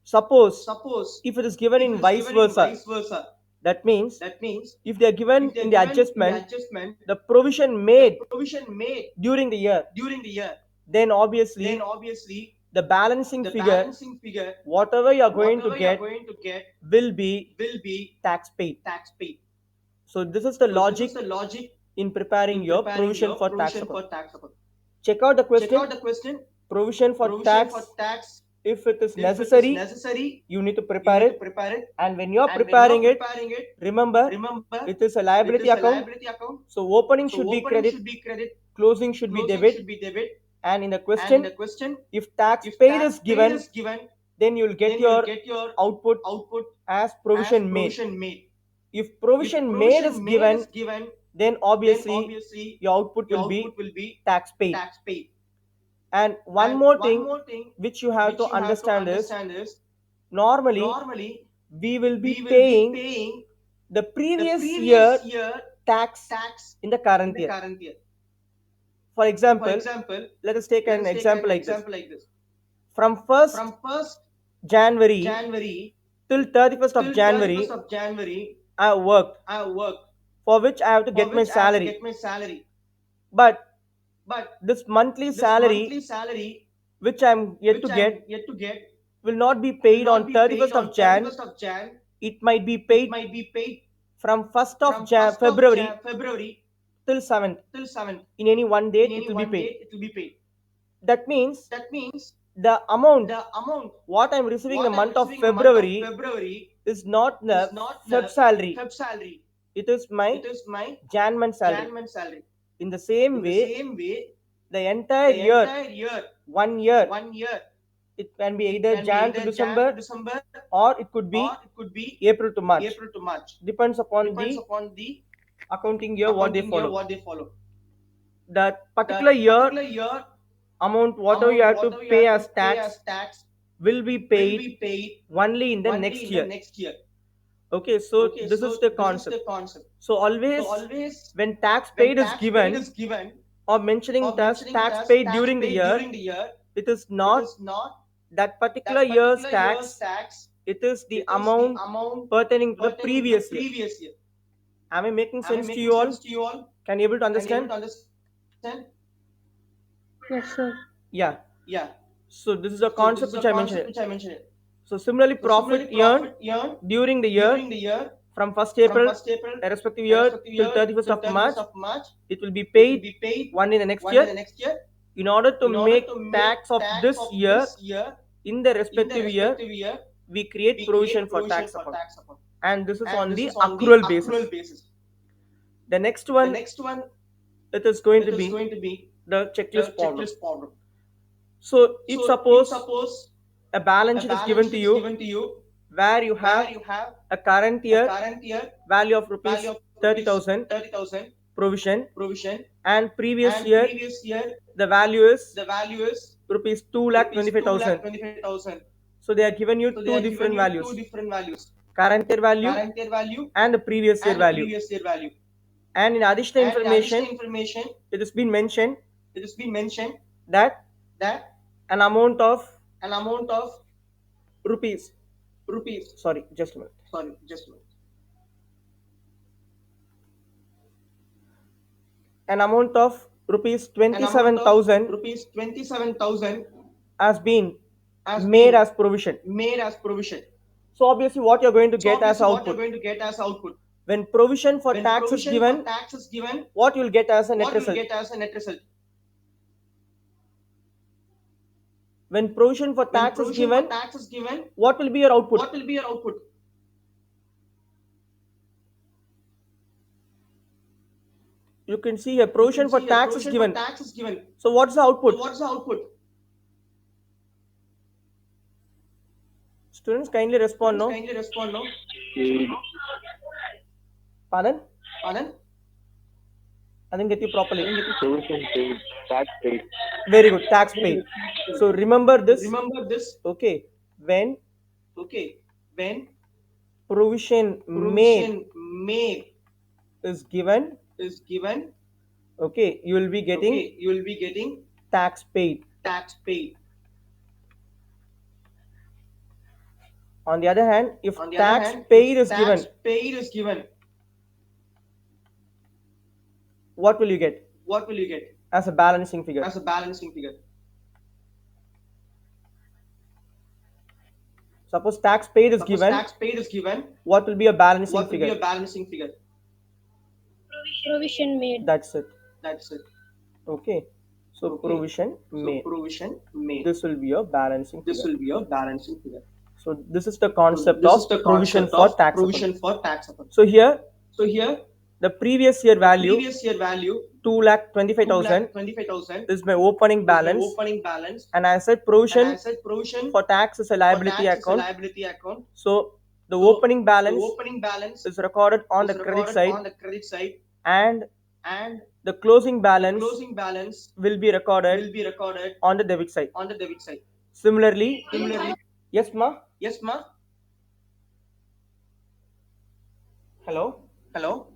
Suppose Suppose if it is given if in it is vice given in versa, vice versa, that means that means if they are given if they're in the given in the adjustment adjustment, the provision the made provision made during the year, during the year, then obviously then obviously the balancing the figure balancing figure whatever you are going to whatever you are get going to get will be will be tax paid. tax paid. So this is the So this logic is the logic in preparing in your preparing provision your for tax provision account. for tax account. Check out the Check question. out the question. Provision for Provision tax, for tax. if it is If it is necessary, necessary, you need to you prepare need to it. prepare it. And when you are And when you're preparing it, preparing it, remember remember it is a it liability is a account. liability account. So opening So should be opening credit, should be credit, closing should be closing debit. should be debit. And in the And in question, the question, if tax if paid tax is paid given, is given, then you will get then you'll your get your output output as as provision made. provision made. If If provision made is provision made given, is given, then then obviously obviously your output your will be output will be tax paid. tax paid. And one And more one thing more thing which you have which to you have to understand is understand is normally normally we will be we will be paying paying the the previous previous year year tax tax in the in current the year. current year. For For example, example, let us take let an us take example an like this. example like this. From 1st From 1st January January till 31st of till 31st January, of January, I worked I worked for which I have to for get my which I have to salary. get my salary. But But this monthly this salary monthly salary which I'm yet to which get I'm yet to get will not be will paid not on be paid 31st on of Jan. 31st of Jan. It might be It paid might be paid from 1st of from 1st of February February till 7th. till 7th. In any one In date, any it will be one paid. date, it will be paid. That means That means the amount the amount what I'm receiving in what the I'm month of receiving in the month of February February is not is the not Feb the salary. Feb salary. It is my It is my Jan month salary. Jan month salary. In the same In the way, same way, the entire the year, entire year, 1 year, 1 year, it can be it either can be Jan to either Jan to December December or it could or be it could be April to March. April to March. Depends upon Depends the upon the accounting year what they accounting year follow. what they follow. That particular That year particular year amount whatever you amount have to whatever you pay have as to pay tax as tax will be will paid be paid only in the only next in the year. next year. Okay, so Okay, this so is the this is concept. the concept. So So always always when tax when paid is tax paid given is given or mentioning or it as mentioning it tax as paid tax during the paid year, during the year, it is it not is not that particular that year's particular year's tax, tax. it is the It is the amount amount pertaining to the pertaining to the previous year. previous year. Am I making Am I sense to making you sense all? to you all? Can you able to Can you able understand? to understand? Yes, sir. Yeah. Yeah. So this is a So this concept is a which I concept mentioned. which I mentioned. So similarly, So similarly, profit earned profit earned during the year during the year from 1st from April 1st April a respective year respective till year 31st till of 31st March, of March, it will be it will paid be paid one in the next one in the year. next year. In order to In order make to make tax of tax this of year this year in the in the respective year, respective year, we create we provision create for provision tax for account. tax account. And this is And on this the is on the accrual basis. accrual basis. The next The one, next one, it is going it to is be going to be the the checklist problem. checklist problem. So if So if suppose suppose a balance a sheet is balance given sheet to is you given to you where you where have you have a current a year current year value of value rupees of 30,000 30,000 provision provision and previous and year previous year the value is the value is rupees rupees 2,25,000. 2,25,000. So they are given you So they two are given different you values, two different values: current year value current year value and the previous year and the value. previous year value. And in additional And in additional information, information, it has been mentioned it has been mentioned that that an amount of an amount of rupees, rupees. sorry, just a minute. Sorry, just a minute. An amount of rupees An amount of 27,000 rupees 27,000 has been has made been as provision. made as provision. So obviously what you're going to So get as obviously what you're output. going to get as output. When provision for When tax is provision given, for tax is given, what you will get as a net what you will result? get as a net result? When provision for When tax is provision for given, tax is given, what will be your output? what will be your output? You can see here provision for tax is given. Tax is given. So what's the So output? what's the output? Students kindly respond, no? Kindly respond, no? Paid. Pardon? Pardon? I didn't get you properly. Provision paid. Tax paid. Very good. Tax paid. So remember this. Remember this. Okay. When Okay. When provision provision made is given, is given, okay, you will be getting okay, you will be getting tax paid. tax paid. On the other hand, if On the tax other hand, paid if is tax given, paid is given, what will you get what will you get as a balancing figure? as a balancing figure? Suppose tax paid is Suppose given, tax paid is given, what will be a balancing what will be figure? a balancing figure? Provision made. That's it. That's it. Okay. So Okay. provision So made. provision made. This will be a balancing This figure. will be a balancing figure. So this is the concept This of is the provision concept for of tax provision account. for tax account. So here So here, the previous year value previous year value 2,25,000 2,25,000 is my opening balance, opening balance, and I said and provision I said provision for tax is a for liability tax is a account. liability account. So the So opening balance the opening balance is recorded on is the credit recorded side, on the credit side, and and the closing the balance closing balance will be recorded will be recorded on the debit side. on the debit side. Similarly, Similarly, yes, ma. yes, ma. Hello. Hello.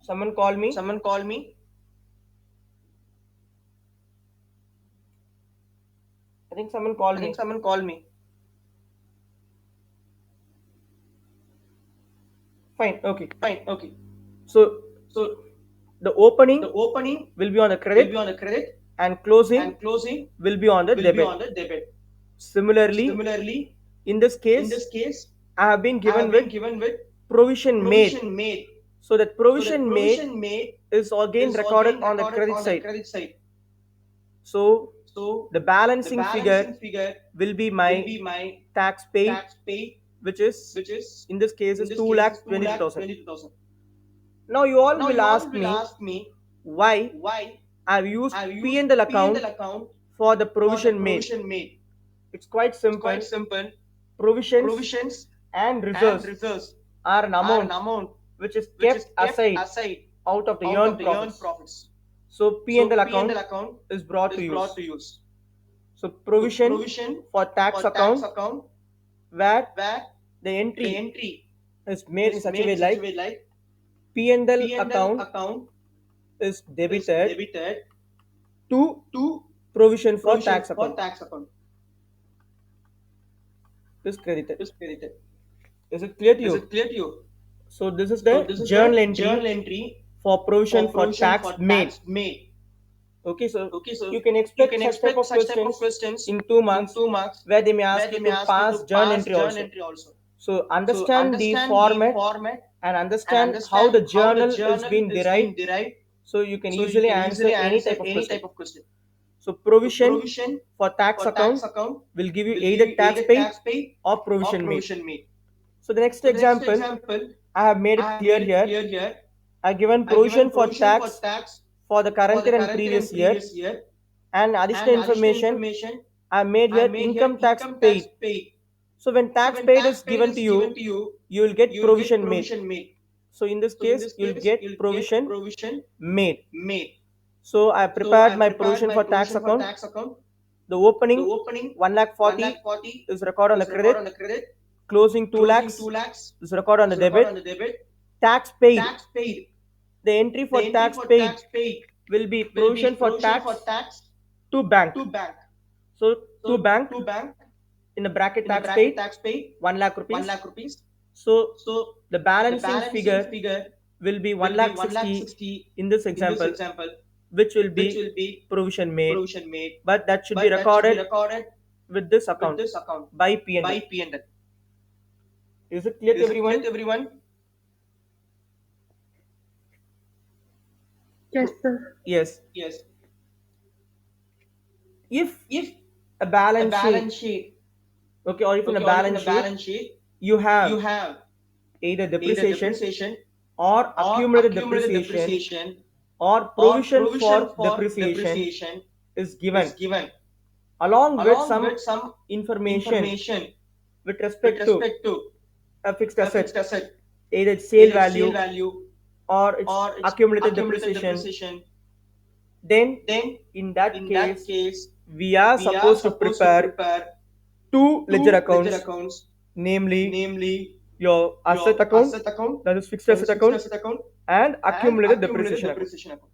Someone call me. Someone call me. I think someone called I me. think someone called me. Fine. Okay. Fine. Okay. So So the opening the opening will be on the will credit, be on the credit, and closing and closing will be on the will debit. be on the debit. Similarly, Similarly, in this in case, this case, I have been I given have been with given with provision made. provision made. So that So provision the made provision made is again is recorded again on the recorded credit on the side. credit side. So So the the balancing figure balancing figure will be will my be my tax paid, tax paid, which is which is in this case in is this case is 2,22,000. 2,22,000. Now you all Now will you all ask will me ask me why why I've used I've used P&L account P&L account for the for the provision made. provision made. It's quite It's simple. quite simple. Provisions Provisions and and reserves reserves are an are amount an amount which is which kept is kept aside aside out of the out earned of the profits. earned profits. So So P&L P&L account account is brought is to brought use. to use. So So provision provision for tax for account tax account where where the the entry entry is made in is such a made way in such a like way like P&L P&L account account is is debited debited to to provision for provision tax for account tax account is credited. is credited. Is it clear to Is you? it clear to you? So this is So the this is journal the entry journal entry for provision for for provision tax for made. tax made. Okay, so Okay, so you can you expect can such type expect of such type of questions questions in 2 in marks 2 marks where they may where ask they you may to ask you pass to journal pass entry journal also. entry also. So So understand the understand the format format and and understand how the understand how the journal is journal being is being derived, derived, so you can so you easily can answer easily any answer type of any question. type of question. So So provision provision for tax for account tax account will give you will either give you tax either paid tax paid or or provision made. provision made. So the next So the next example, example, I have made I it have clear made it here. clear here. I have given I provision given for provision for tax tax for the for current the year and current year previous and year, previous year, and and additional additional information information I made I here made here income tax income paid. tax paid. So when So tax when paid tax is paid given is to given to you, you, you will get you will get provision made. provision made. So in this So in case, this you'll case, get you'll get provision provision made. made. So I So prepared I my prepared provision my for tax provision for account. tax account. The The opening opening 1 lakh 40 1,40,000 is recorded on the is recorded credit. on the credit. Closing 2 Closing lakhs 2 lakhs is recorded on the is recorded on debit. the debit. Tax paid. Tax paid. The entry The for entry tax for paid tax paid will be will provision be for provision for tax tax to bank. to bank. So to So bank to bank in the bracket in the tax bracket paid tax paid 1 lakh 1 rupees. lakh rupees. So So the the balancing balancing figure figure will be 1 will be lakh 1 lakh 60 60 in this in this example, example, which will which be will be provision made, provision made, but that should be but that should be recorded recorded with this with account this account by P&L. by P&L. Is it clear to Is it clear everyone? to everyone? Yes, sir. Yes. Yes. If If a a balance sheet, balance sheet, okay, or if in a okay, or if in balance a sheet balance sheet you you have have either either depreciation depreciation or or accumulated accumulated depreciation depreciation or or provision provision for for depreciation depreciation is is given given along with along some with some information information with with respect to respect to a fixed a fixed asset, asset, either its sale either sale value value or its or its accumulated accumulated depreciation. depreciation. Then Then, in that in that case case, we are we are supposed to supposed to prepare prepare two ledger two ledger accounts, accounts, namely namely your asset your account, asset account, that is fixed that asset is fixed account, asset account, and and accumulated accumulated depreciation account. depreciation account.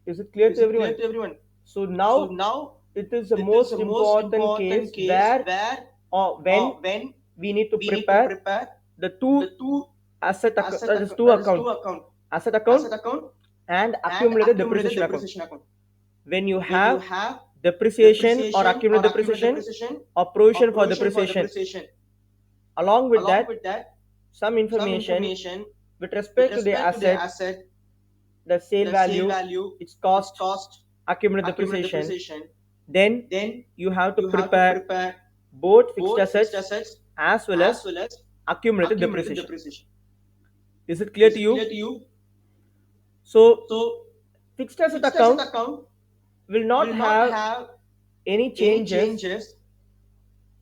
Is it clear Is to it clear everyone? to everyone? So So now now it is the it is most the most important important case case where where or when or when we need to we need to prepare prepare the two the two that is two that is account, two account, asset account asset account and and accumulated accumulated depreciation account. depreciation account. When you When you have have depreciation or depreciation or accumulated accumulated depreciation depreciation or or provision for provision for depreciation, depreciation, along with along that with that some some information information with with respect to the respect to the asset, asset, the sale the sale value, value, its its cost, cost, accumulated accumulated depreciation. depreciation. Then Then you have to you have to prepare prepare both fixed both fixed assets assets as well as as well as accumulated accumulated depreciation. depreciation. Is it clear Is to it clear you? to you? So So fixed asset fixed asset account account will not will not have have any any changes. changes.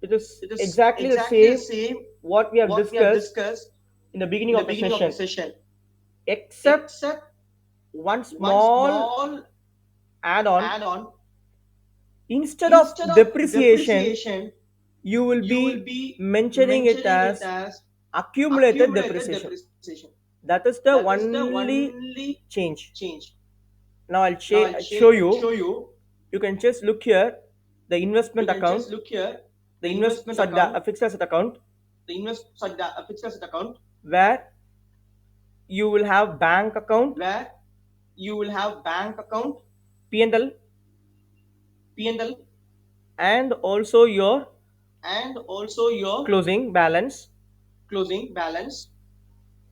It is It is exactly the exactly the same same what we have what we have discussed discussed in the beginning in the of the beginning of the session, session, except except one one small small add-on. add-on. Instead of Instead of depreciation, depreciation, you will you will be be mentioning it mentioning it as as accumulated accumulated depreciation. depreciation. That is the That is the only only change. change. Now I'll Now I'll show show you. you. You can just look here, the You investment can just account, look here, the the investment sorry, the account, fixed asset account, the fixed asset account, where you will have bank account, where you will have bank account, P&L, P&L, and also your and also your closing balance. closing balance.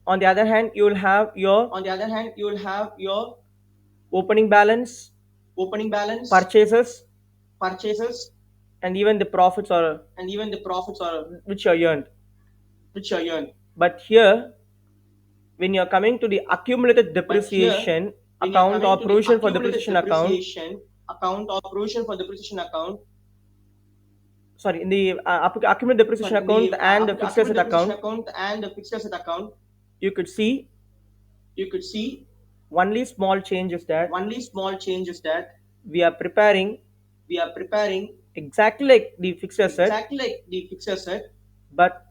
On the other hand, you will have your On the other hand, you will have your opening balance, opening balance, purchases, purchases, and even the profits or and even the profits are which are earned. which are earned. But here, when you are coming to the accumulated But here, depreciation when you are account or coming to the provision for accumulated depreciation account, depreciation account or provision for depreciation account, sorry, in the accumulated depreciation sorry, in account the and the fixed asset accumulated depreciation account, account and the fixed asset account, you could see you could see only small change is that only small change is that we are preparing we are preparing exactly like the fixed asset, exactly like the fixed asset, but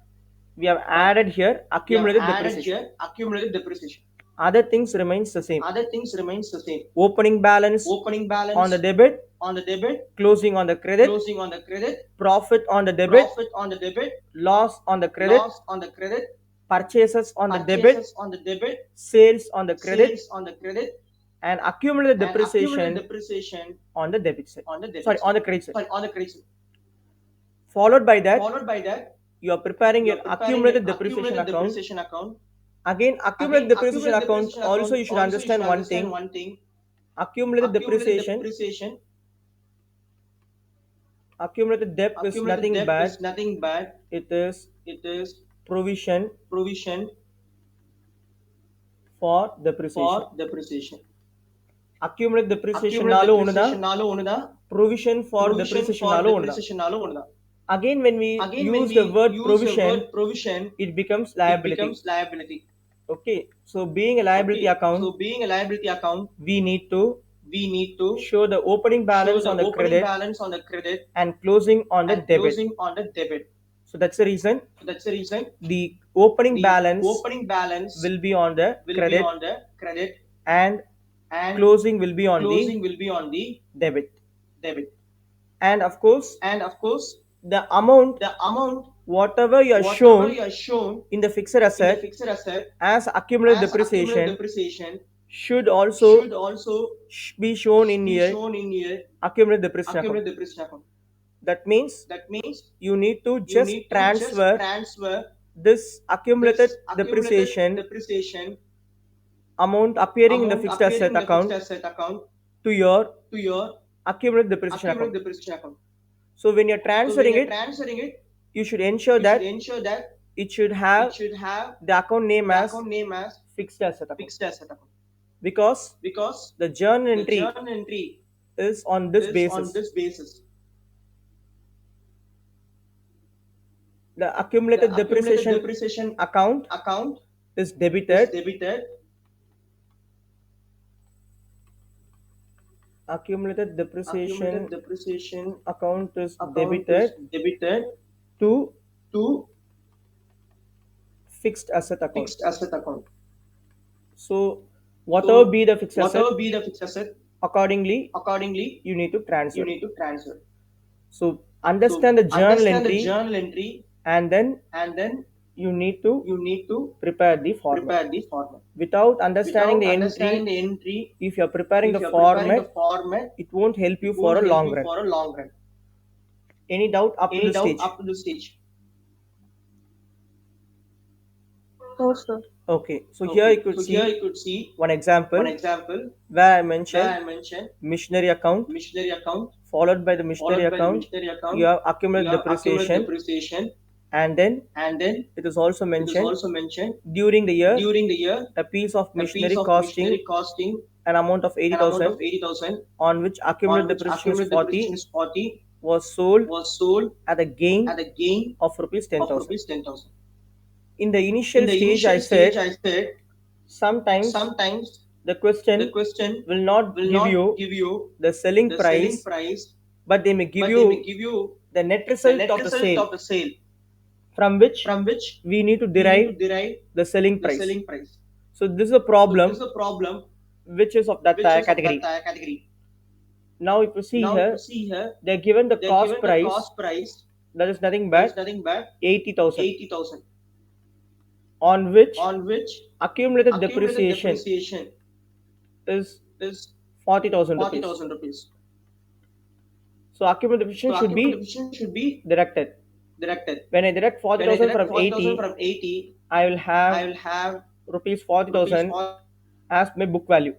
we have added here we have accumulated added depreciation. here accumulated depreciation. Other things remains the same. Other things remains the same. Opening balance Opening balance on the debit, on the debit, closing on the credit, closing on the credit, profit on the debit, profit on the debit, loss on the credit, loss on the credit, purchases on the debit, purchases on the debit, sales on the credit, sales on the credit, and accumulated and accumulated depreciation depreciation on the debit side. on the debit Sorry, side. on the credit side. Sorry, on the credit side. Followed by that, Followed by that, you are preparing you your are preparing accumulated an depreciation accumulated account. depreciation account. Again, accumulated Again, depreciation accumulated account. depreciation Also, account. you should Also, you should understand one understand thing. one thing. Accumulated Accumulated depreciation, depreciation, accumulated debt is accumulated nothing debt but is nothing but it is it is provision provision for depreciation. for depreciation. Accumulated depreciation Accumulated நாலும் depreciation ஒண்ணுதான், நாலும் ஒண்ணுதான், provision for provision depreciation for நாலும் ஒண்ணுதான். depreciation நாலும் ஒண்ணுதான். Again, when we Again, when use we the word use the provision, word provision, it becomes it liability. becomes liability. Okay, so being a liability Okay, account, so being a liability account, we need to we need to show the opening show balance the on the opening credit balance on the credit and closing on the and debit. closing on the debit. So that's the reason So that's the reason the opening the balance opening balance will be on the will be credit on the credit and and closing will be on closing the will be on the debit. debit. And of course, And of course, the amount the amount whatever you are whatever shown you are shown in the fixed in the asset fixed asset as accumulated as depreciation accumulated depreciation should also should also be shown in be here shown in your accumulated depreciation account. accumulated depreciation account. That means That means you need to you just need to transfer just transfer this accumulated this accumulated depreciation depreciation amount appearing in the amount fixed appearing asset in the account fixed asset account to your to your accumulated depreciation accumulated account. depreciation account. So when you're So when transferring you're it, transferring it, you should ensure you should that ensure that it should it have should have the account name the as account name as fixed asset account, fixed asset account, because because the journal the entry journal entry is on this is on basis. this basis. The The accumulated accumulated depreciation depreciation account account is is debited. debited. Accumulated depreciation Accumulated depreciation account is account debited is debited to to fixed asset account. fixed asset account. So whatever So be the fixed asset, whatever be the fixed asset, accordingly accordingly you need to transfer. you need to transfer. So So understand the journal understand the entry, journal entry, and then and then you need to you need to prepare the format. prepare the format. Without understanding Without the understanding entry, the entry, if you're preparing if the you're preparing the format, format, it won't help you it for won't a help long you run. for a long run. Any doubt up to Any this doubt stage? up to this stage? No, sir. Okay, so here you could So here see you could see one example one example where I where mentioned I mentioned missionary account, missionary account, followed by the missionary followed by the account, missionary account, you have you accumulated have accumulated depreciation, depreciation, and then and then it is also it is mentioned also mentioned during the year during the year a piece of a piece missionary of costing missionary costing an amount of an amount 80,000, of 80,000, on which on accumulated which depreciation is accumulated depreciation 40, is 40, was sold was sold at a gain at a gain of rupees of 10,000. rupees 10,000. In the In initial the stage, I initial stage, said I said sometimes sometimes the the question question will not will give not you give you the selling the selling price, price, but they may give but they may you give you the net the result net of the result sale, of the sale, from which from which we need to we need derive to derive the selling the price. selling price. So this is a So problem this is a problem which is of that which is of that category. category. Now if you see Now if you here, see here, they're given the they're cost given the price, cost price, that is nothing that is but nothing but 80,000, 80,000, on which on which accumulated accumulated depreciation depreciation is is 40,000 rupees. 40,000 rupees. So accumulated depreciation So should accumulated be depreciation should be deducted. deducted. When I deduct When I 40,000 deduct from 40,000 80, from 80, I will I have will have rupees rupees 40,000 40. as my book value.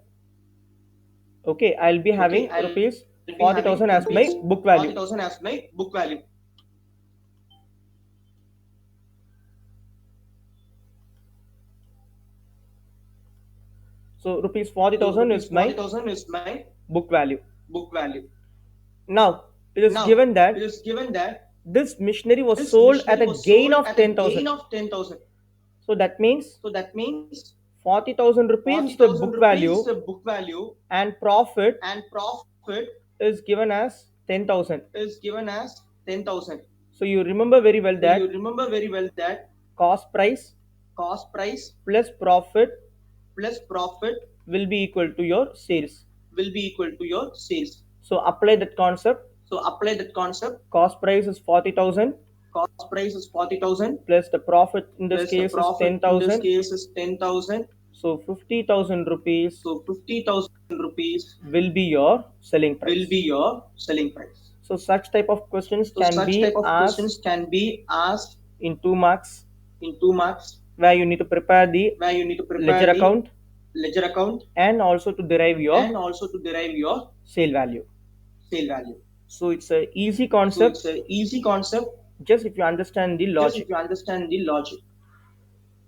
Okay, I'll be having Okay, I'll rupees be having 40,000 as my rupees book value. 40,000 as my book value. So rupees So 40,000 rupees is my 40,000 is my book value. book value. Now it is Now given that it is given that this machinery was this sold at machinery a was gain sold of at a 10,000. gain of 10,000. So that means So that means 40,000 rupees is the 40,000 book rupees value, is the book value, and profit and profit is given as 10,000. is given as 10,000. So you remember very well So that you remember very well that cost price cost price plus profit plus profit will be equal to your sales. will be equal to your sales. So apply that concept. So apply that concept. Cost price is 40,000 Cost price is 40,000 plus the profit in this plus the case is profit in this 10,000. case is 10,000. So 50,000 rupees So 50,000 rupees will be your selling price. will be your selling price. So such type of questions So can such be type of asked questions can be asked in 2 marks, in 2 marks, where you need to prepare the where you need to prepare ledger the account ledger account and also to derive your and also to derive your sale value. sale value. So it's a easy So concept, it's an easy concept just if you understand the just logic. if you understand the logic.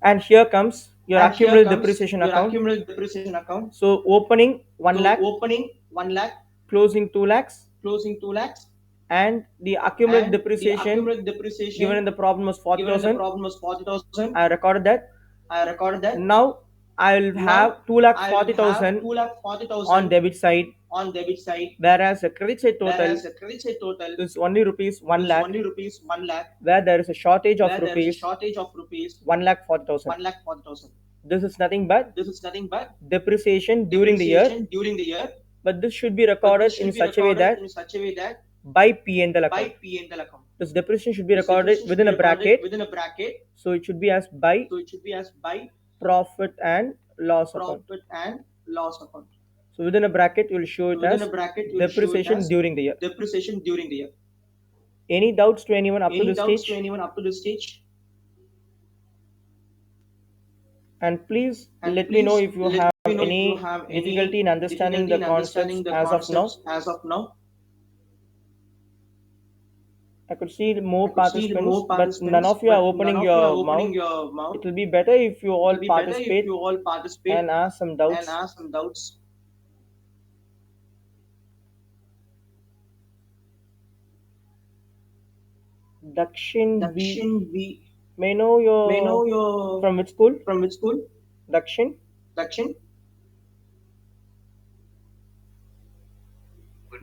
And here comes your And here accumulated comes depreciation your account. accumulated depreciation account. So opening 1 So lakh, opening 1 lakh, closing 2 lakhs, closing 2 lakhs, and the accumulated and the depreciation accumulated depreciation given in the problem was given in the 40,000. problem was 40,000. I recorded that. I recorded that. Now I will have Now 2 lakh I will have 40,000 2,40,000 on debit side, on debit side, whereas the credit side total whereas the credit side total is only rupees 1 is lakh, only rupees 1 lakh, where there is a shortage of where there is a rupees shortage of rupees 1 lakh 40,000. 1 lakh 40,000. This is nothing but This is nothing but depreciation during the year, depreciation during the year, but this should be but recorded this in should be such a way recorded that in such a way that by P&L by account. P&L account. This depreciation should be This recorded depreciation should within be a recorded bracket, within a bracket, so it should be as by so it should be as by profit and loss account. profit and loss account. So within a bracket, you will show So it within as a bracket, you will show it depreciation as during the year. depreciation during the year. Any doubts to anyone up to Any this doubts to stage? anyone up to this stage? And please And let me know please if you let have any difficulty in understanding the concepts as of now? I could see more participants, but none of you are opening your mouth. It will be better if you all participate and ask some doubts. Dakshin V. May I know your from which school? Dakshin.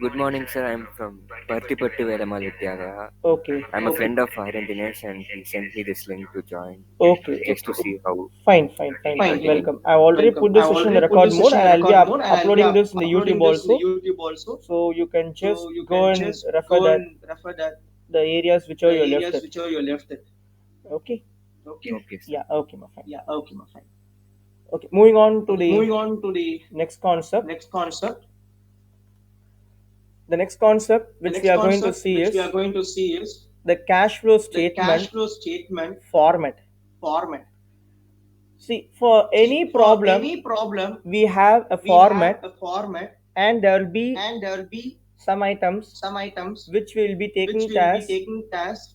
Good morning, sir. I'm from Partipatti Vedamal Vidyalaya. Okay. I'm a friend of our engineers and he sent me this link to join Okay. just to see how. Fine. Welcome. I've already put this session in the record mode and I'll be uploading this in the YouTube also. So you can just go and refer that the areas which are your left. Okay. Okay, sir. Yeah. Okay, my fine. Okay. Moving on to the next concept. The next concept which we are going to see is the cash flow statement format. See, for any problem, we have a format, and there will be some items which will be taken as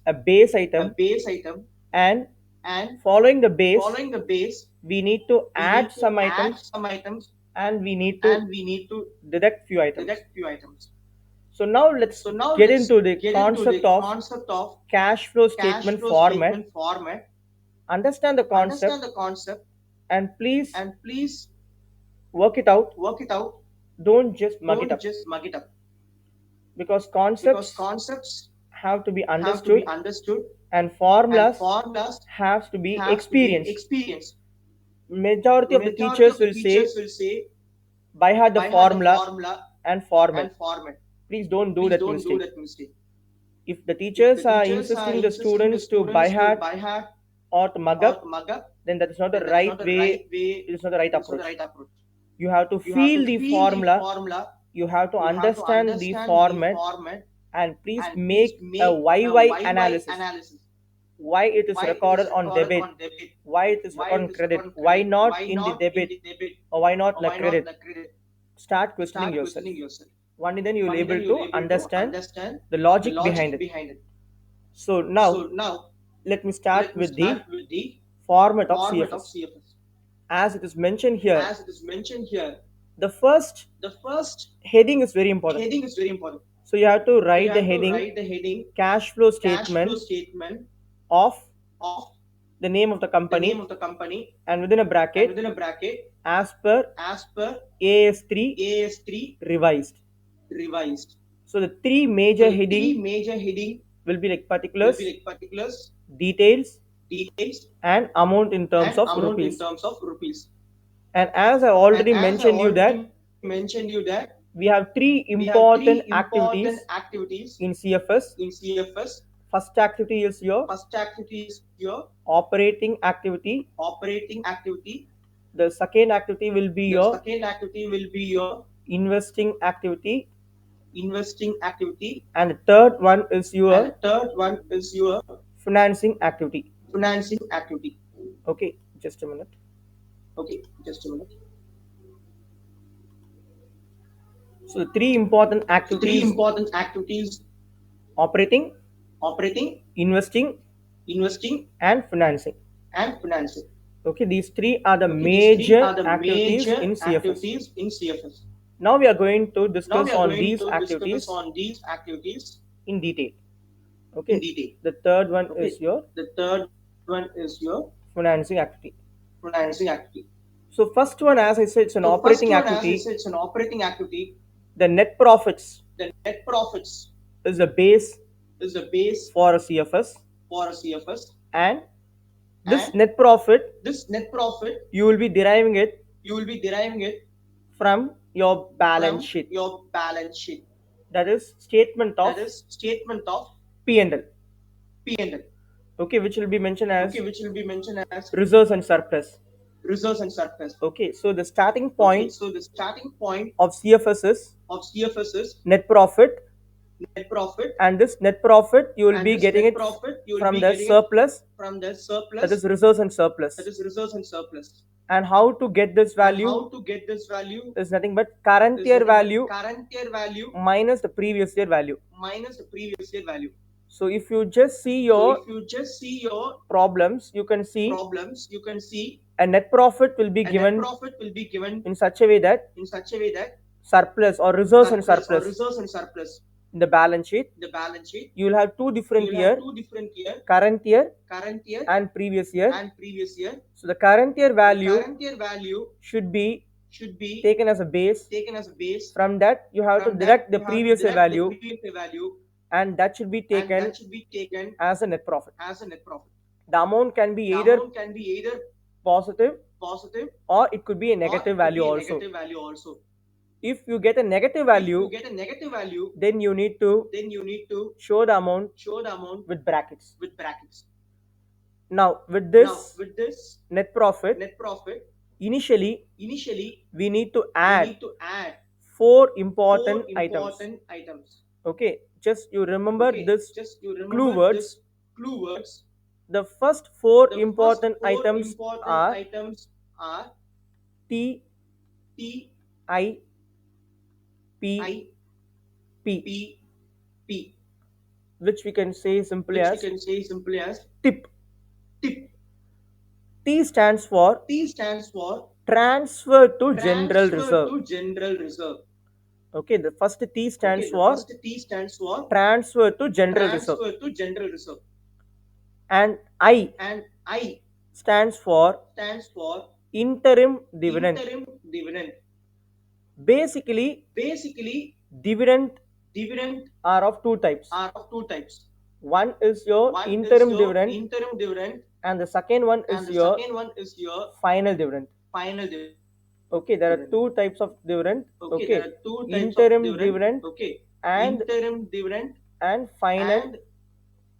a base item, and following the base, we need to add some items, and we need to deduct few items. So now let's get into the concept of cash flow statement format. Understand the concept and please work it out. Don't just mug it up. Because concepts have to be understood and formulas have to be experienced. Majority of the teachers will say by heart the formula and format. Please don't do that mistake. If the teachers are insisting the students to by heart or to mug up, then that is not the right way. It is not the right approach. You have to feel the formula. You have to understand the format, and please make a why analysis. Why it is recorded on debit? Why it is recorded on credit? Why not in the debit? Or why not in the credit? Start questioning yourself. Only then you will be able to understand the logic behind it. So now let me start with the format of CFS. As it is mentioned here, the first heading is very important. So you have to write the heading cash flow statement of the name of the company and within a bracket as per AS3 revised. So the three major heading will be like particulars, details, and amount in terms of rupees. And as I already mentioned you that we have three important activities in CFS. First activity is your operating activity. The second activity will be your investing activity. And the third one is your financing activity. Okay, just a minute. So the three important activities: operating, investing, and financing. Okay, these three are the major activities in CFS. Now we are going to discuss on these activities in detail. Okay, the third one is your financing activity. So first one, as I said, it's an operating activity. The net profits is the base for a CFS. And this net profit you will be deriving it from your balance sheet. That is statement of P&L. Okay, which will be mentioned as reserves and surplus. Okay, so the starting point of CFS is net profit net profit, and this net profit you will and be this getting net it profit you will from be the getting it surplus, from the surplus, that is reserves and surplus. that is reserves and surplus. And how to get this And value how to get this value is nothing but current is year nothing but value current year value minus the previous year value. minus the previous year value. So if you just see So your if you just see your problems, you can see problems, you can see a net profit will be a net given profit will be given in such a way that in such a way that surplus or reserves and surplus or surplus reserves and surplus in the balance sheet, the balance sheet, you will have two different you will year, have two different year, current year current year and previous year. and previous year. So the current year value Current year value should be should be taken as a base. taken as a base. From that you have to From deduct that the you have to previous year deduct the value, previous year value, and that should be and taken that should be taken as a net profit. as a net profit. The amount can be The either amount can be either positive positive or it could be a or it negative could value be a also. negative value also. If you get a negative If value, you get a negative value, then you need to then you need to show the amount show the amount with brackets. with brackets. Now with Now this with this net profit, net profit, initially initially we need to we add need to add four important four items. important items. Okay, just you remember Okay, this just you remember clue words. this clue words. The first four The important first four items important are items are T, T, I, P, I, P, P, P, which we can say simply which we as can say simply as tip. tip. T stands for T stands for transfer to general transfer reserve. to general reserve. Okay, the first T stands Okay, the for first T stands for transfer to general reserve, transfer to general reserve. and I And I stands for stands for interim dividend. interim dividend. Basically, Basically, dividend dividend are of two types. are of two types. One is your One interim is your dividend, interim dividend, and the second one and is the your second one is your final dividend. final dividend. Okay, there are two types of dividend. Okay, there are two types interim of dividend Okay, and interim dividend final and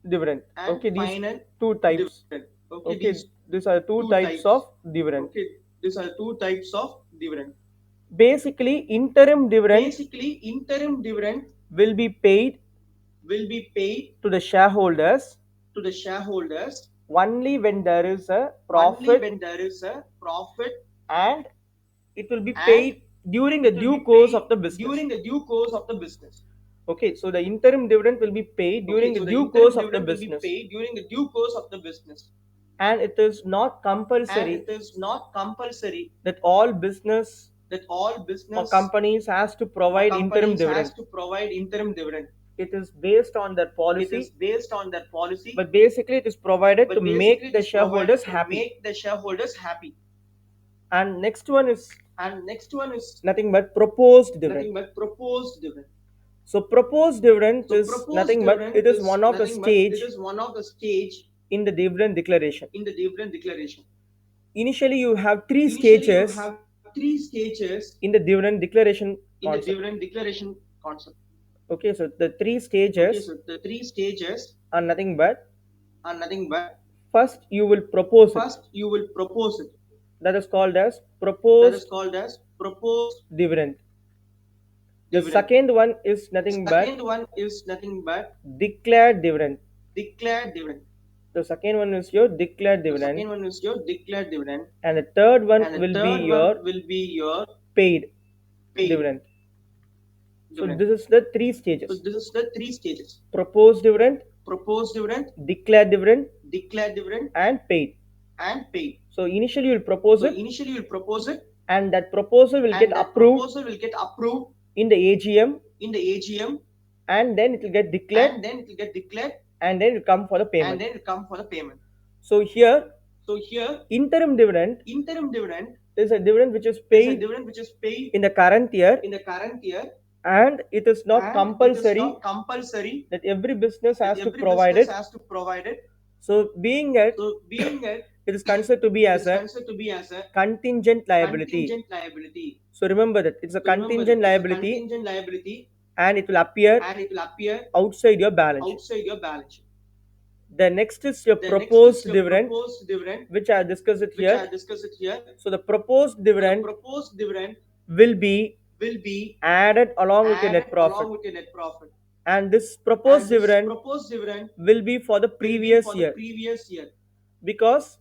dividend. Okay, these final two types. dividend. Okay, these are two types of dividend. Okay, these are two types of dividend. Basically, interim dividend Basically, interim dividend will be paid to the shareholders the shareholders only when there is a only profit, when there is a profit, and it will be and paid during the it will due be course paid of the business. during the due course of the business. Okay, so the interim dividend will be paid during Okay, the so due interim course of the dividend will be business, paid during the due course of the business, and it is not and compulsory it is not compulsory that all business that all or business companies has to or provide interim companies dividend. has to provide interim dividend. It is based on their It is policy, based on their policy, but basically it is provided but to basically make it the is shareholders provided to happy. make the shareholders happy. And next one is And next one is nothing but proposed dividend. nothing but proposed dividend. So proposed dividend So is proposed nothing but dividend it is is one of the nothing but it stage is one of the stage in the dividend declaration. in the dividend declaration. Initially, you have three Initially, you stages have three stages in the dividend declaration in the concept. dividend declaration concept. Okay, so the three Okay, stages so the three stages are nothing but are nothing but first you will propose it. first you will propose it. That is called as That is proposed called as proposed dividend. The dividend. second one is nothing but Second one is nothing but declared dividend. declared dividend. The second one is your declared The dividend, second one is your declared dividend, and the third one and the will be third your one will be your paid paid dividend. So dividend. this is the three So stages: this is the three stages: proposed dividend, proposed dividend, declared dividend, declared dividend, and paid. and paid. So initially you will propose So it, initially you will propose it, and that proposal will and get that approved proposal will get approved in the AGM, in the AGM, and then it will get declared, and then it will get declared, and then it will come for the and payment. then it will come for the payment. So here, So here, interim dividend interim dividend is a dividend which is is a paid dividend which is paid in the current year, in the current year, and it is not and compulsory it is not compulsory that every business that has to every provide business it. has to provide it. So being it, So being it, it is considered to be it as is a considered to be as a contingent liability. contingent liability. So remember that it's a So remember, contingent it's a liability, contingent liability, and it will appear and it will appear outside your balance sheet. outside your balance sheet. The next is your The proposed next is your dividend, proposed dividend, which I discussed it which I here. discussed it here. So the proposed The dividend proposed dividend will be will be added along with your net added profit. along with your net profit. and this proposed dividend will be for the previous year, because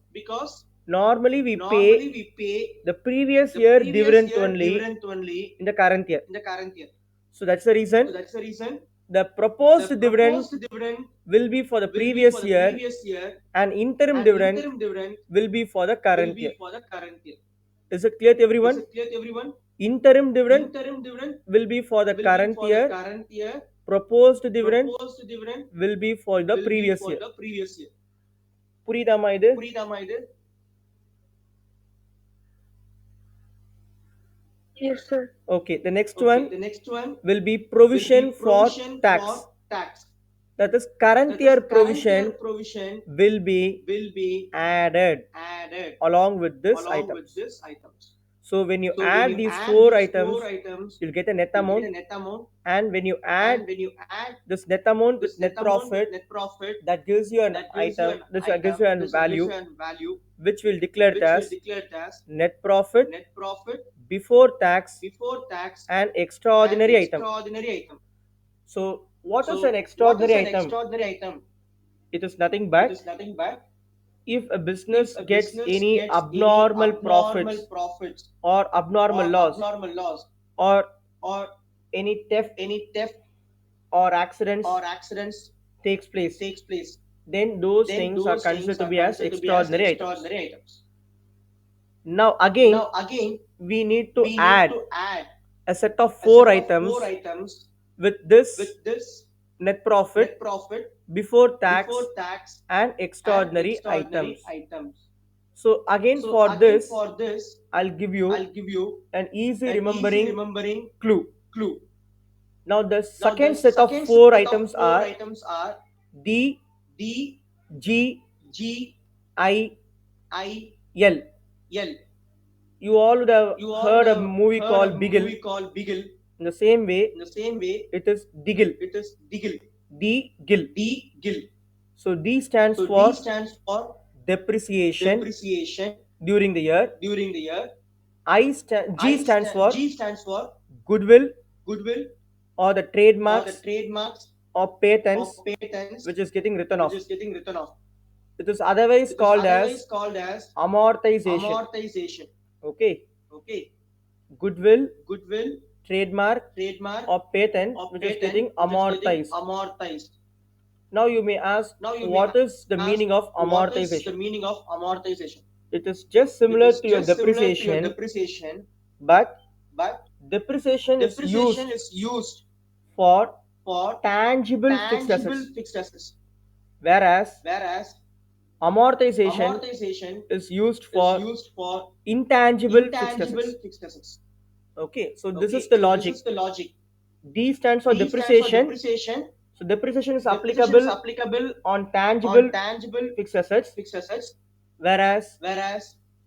normally we pay the previous year dividend only in the current year. So that's the reason the proposed dividend will be for the previous year and interim dividend will be for the current year. Is it clear to everyone? Interim dividend will be for the current year. Proposed dividend will be for the previous year. புரியுதாமா இது? Yes, sir. Okay, the next one will be provision for tax. That is, current year provision will be added along with this items. So when you add these four items, you'll get a net amount, and when you add this net amount with net profit, that gives you an item, this gives you a value, which will declare it as net profit before tax and extraordinary item. So what is an extraordinary item? It is nothing but if a business gets any abnormal profits or abnormal loss or any theft or accidents takes place, then those things are considered to be as extraordinary items. Now again, we need to add a set of four items with this net profit before tax and extraordinary items. So again, for this, I'll give you an easy remembering clue. Now the second set of four items are D, G, I, L. You all would have heard a movie called Bigil. In the same way, it is Digil. D-Gil. So D stands for depreciation during the year. G stands for goodwill or the trademarks or patents which is getting written off. It is otherwise called as amortization. Okay. Goodwill, trademark or patent which is getting amortized. Now you may ask, what is the meaning of amortization? It is just similar to your depreciation, but depreciation is used for tangible fixed assets, whereas amortization is used for intangible fixed assets. Okay, so this is the logic. D stands for depreciation. So depreciation is applicable on tangible fixed assets, whereas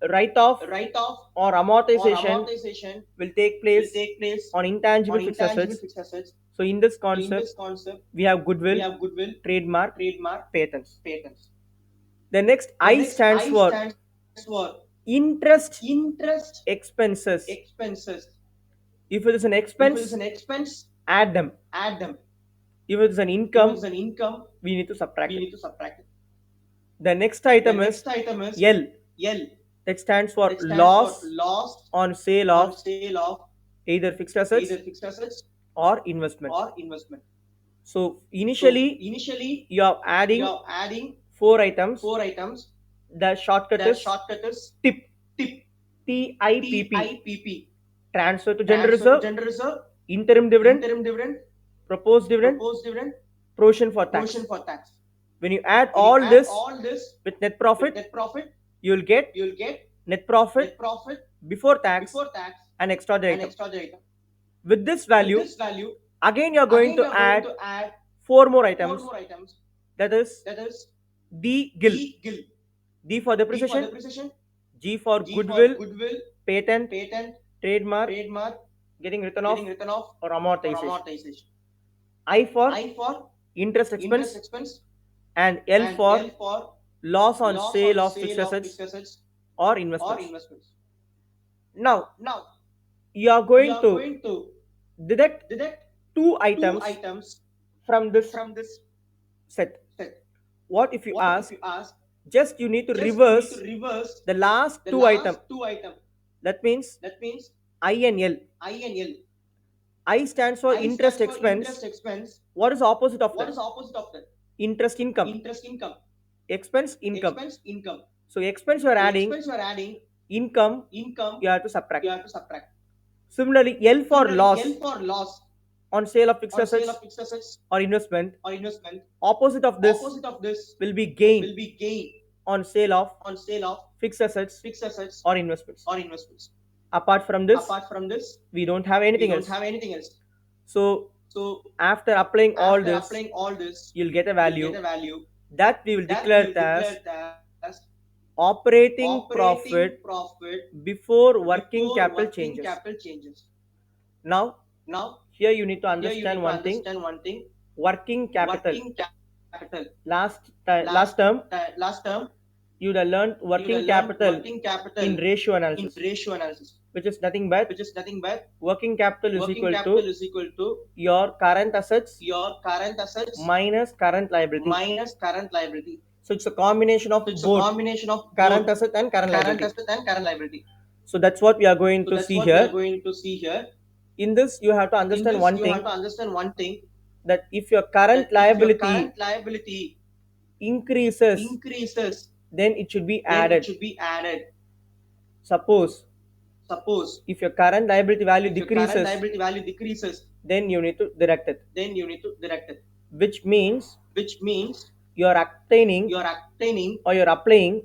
write-off or amortization will take place on intangible fixed assets. So in this concept, we have goodwill, trademark, patents. The next I stands for interest expenses. If it is an expense, add them. If it is an income, we need to subtract it. The next item is L. That stands for loss on sale of either fixed assets or investment. So initially you are adding four items. The shortcut is TIP. TIPP. Transfer to general reserve, interim dividend, proposed dividend, provision for tax. When you add all this with net profit, you will get net profit before tax and extraordinary item. With this value, again you are going to add four more items. That is D, Gil. D for depreciation, G for goodwill, patent, trademark, getting written off or amortization. I for interest expense, and L for loss on sale of fixed assets or investments. Now you are going to deduct two items from this set. What if you ask, just you need to reverse the last two items. That means I and L. I stands for interest expense. What is opposite of that? Interest income. Expense income. So expense you are adding, income you have to subtract. Similarly, L for loss on sale of fixed assets or investment. Opposite of this will be gain on sale of fixed assets or investments. Apart from this, we don't have anything else. So after applying all this, you'll get a value that we will declare as operating profit before working capital changes. Now, here you need to understand one thing. Working capital. Last term, you would have learned working capital in ratio analysis, which is nothing but working capital is equal to your current assets minus current liability. So it's a combination of both current asset and current liability. So that's what we are going to see here. In this, you have to understand one thing, that if your current liability increases, then it should be added. Suppose if your current liability value decreases, then you need to deduct it. Which means you are obtaining or you're applying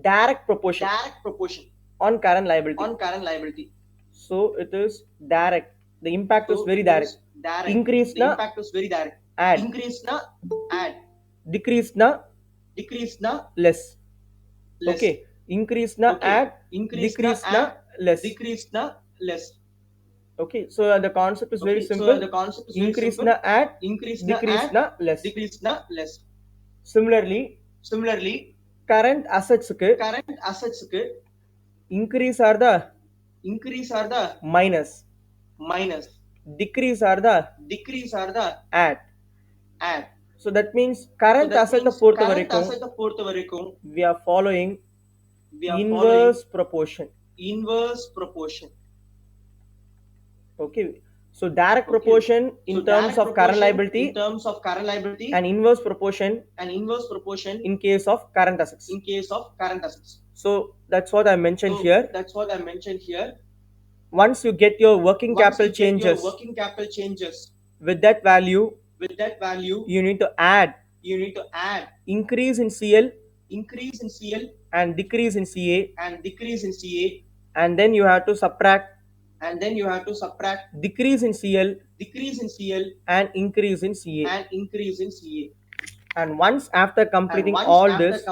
direct proportion on current liability. So it is direct. The impact is very direct. Increase na add. Decrease na less. Okay. Increase na add. Decrease na less. Okay. So the concept is very simple. Increase na add. Decrease na less. Similarly, current assets increase are the minus. Decrease are the add. So that means current asset பொறுத்த வரைக்கும் we are following inverse proportion. Okay. So direct proportion in terms of current liability and inverse proportion in case of current assets. So that's what I mentioned here. Once you get your working capital changes, with that value, you need to add increase in CL and decrease in CA, and then you have to subtract decrease in CL and increase in CA. And once after completing all this,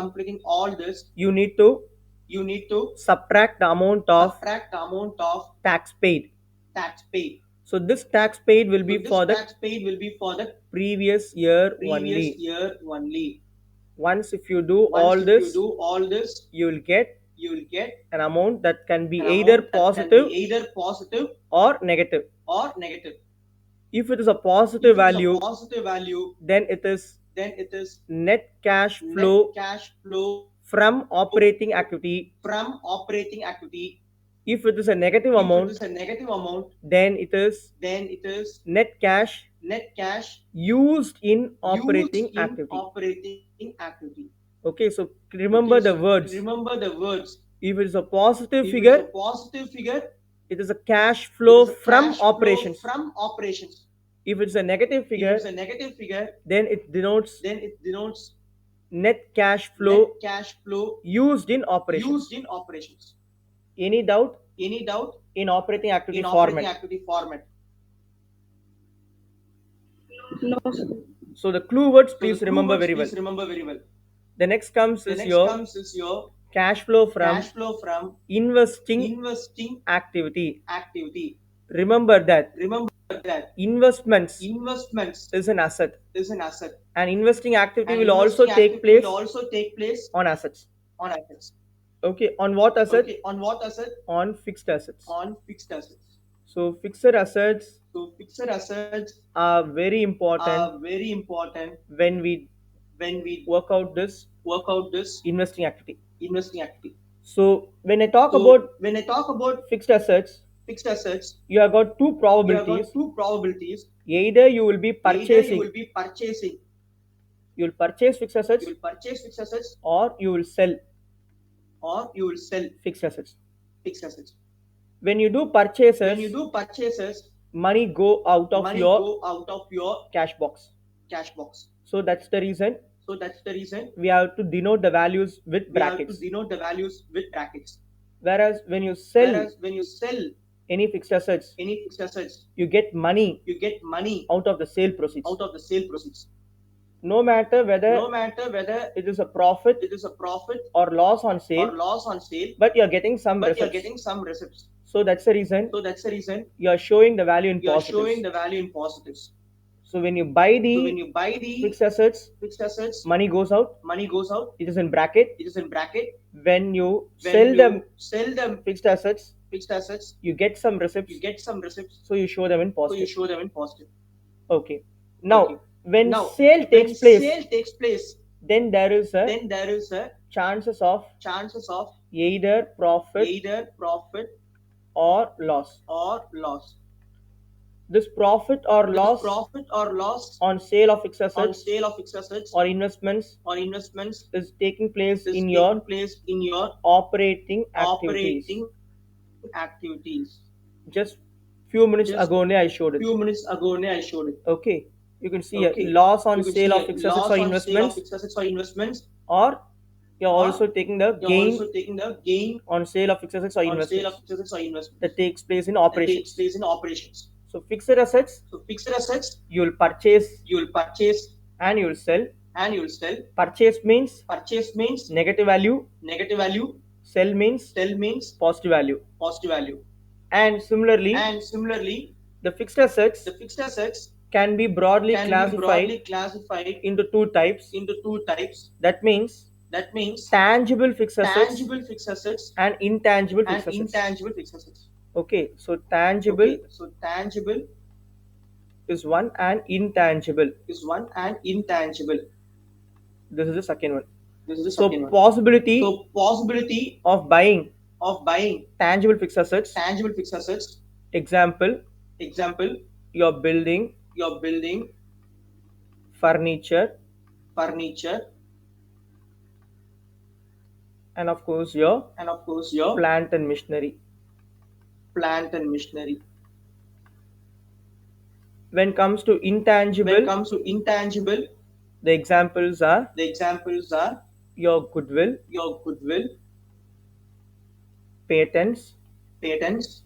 you need to subtract the amount of tax paid. So this tax paid will be for the previous year only. Once if you do all this, you will get an amount that can be either positive or negative. If it is a positive value, then it is net cash flow from operating activity. If it is a negative amount, then it is net cash used in operating activity. Okay, so remember the words. If it is a positive figure, it is a cash flow from operations. If it's a negative figure, then it denotes net cash flow used in operations. Any doubt in operating activity format? No, sir. So the clue words please remember very well. The next comes is your cash flow from investing activity. Remember that investments is an asset, and investing activity will also take place on assets. Okay, on what asset? On fixed assets. So fixed assets So fixed assets are very important are very important when we when we work out this work out this investing activity. investing activity. So when I talk So about when I talk about fixed assets, fixed assets, you have got two you have probabilities. got two probabilities. Either you will be Either you purchasing, will be purchasing, you will purchase fixed assets, you will purchase fixed assets, or you will sell or you will sell fixed assets. fixed assets. When you do When you purchases, do purchases, money go out of money your go out of your cash box. cash box. So that's the reason So that's the reason we have to denote the values with we have to brackets. denote the values with brackets. Whereas when you sell Whereas when you sell any fixed assets, any fixed assets, you get money you get money out of the sale proceeds. out of the sale proceeds. No matter whether No matter whether it is a profit it is a profit or loss on or sale, loss on sale, but you're getting some but you're receipts. getting some receipts. So that's the reason So that's the reason you're showing the value in you are positives. showing the value in positives. So when you buy So when the you buy the fixed assets, fixed assets, money goes out. money goes out. It is in bracket. It is in bracket. When you When sell you them sell them fixed assets, fixed assets, you get some receipts. you get some receipts. So you show them in So you positive. show them in positive. Okay. Now, Okay. when Now, sale when takes place, sale takes place, then there is a then there is a chances of chances of either profit either profit or loss. or loss. This profit or This loss profit or loss on sale of fixed on assets sale of fixed assets or investments or investments is taking place is in taking your place in your operating activities. operating activities. Just few minutes Just ago only I showed it. Few minutes ago only I showed it. Okay. You can see Okay. a loss on You can sale see of a fixed assets loss or on sale of investments, fixed assets or investments, or you're or also taking the you're gain also taking the gain on sale of fixed assets or on sale of investments fixed assets or investments that takes place in that takes operations. place in operations. So fixed assets So fixed assets you'll purchase you will purchase and you'll sell. and you will sell. Purchase means Purchase means negative value, negative value. sell means Sell means positive value. positive value. And similarly, And similarly, the fixed assets the fixed assets can be broadly can be classified broadly classified into two types. into two types. That means That means tangible fixed assets tangible fixed assets and intangible and fixed assets. intangible fixed assets. Okay, so tangible Okay. So tangible is one and intangible. is one and intangible. This is the second one. This is the So second one. possibility So possibility of buying of buying tangible fixed assets. tangible fixed assets. Example, Example, you're building you're building furniture furniture and of course your and of course your plant and machinery. plant and machinery. When comes to When it intangible, comes to intangible, the examples are the examples are your goodwill, your goodwill, patents, patents,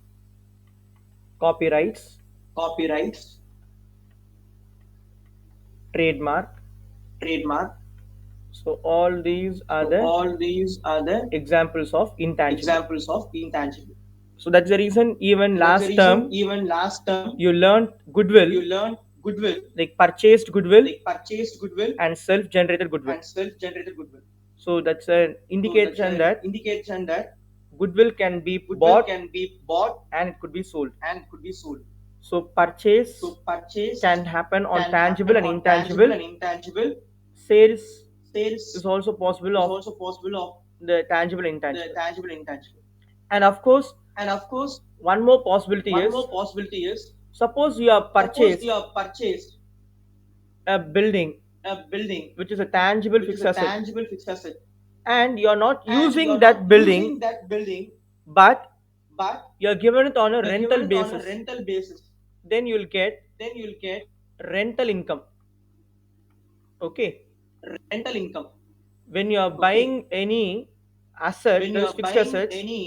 copyrights, copyrights, trademark. trademark. So all these are So the all these are the examples of intangible. examples of intangible. So that's the reason even That's last the reason term even last term you learned goodwill, you learned goodwill, like purchased goodwill like purchased goodwill and self-generated goodwill. and self-generated goodwill. So that's an So indication that's an that indication that goodwill can be goodwill bought can be bought and it could be sold. and could be sold. So purchase So purchase can happen on can tangible happen and on tangible intangible. and intangible. Sales Sales is also possible is of also possible of the tangible and the intangible. tangible and intangible. And of course, And of course, one more possibility one is more possibility is suppose you have suppose purchased you have purchased a building a building which is a tangible which is fixed a asset tangible fixed asset and you're not and using you're that not building, using that building, but but you're given it on a you're rental given it on a basis, rental basis, then you'll get then you'll get rental income. Okay, rental income. when you are Okay. buying any asset, When that you is are fixed buying assets, any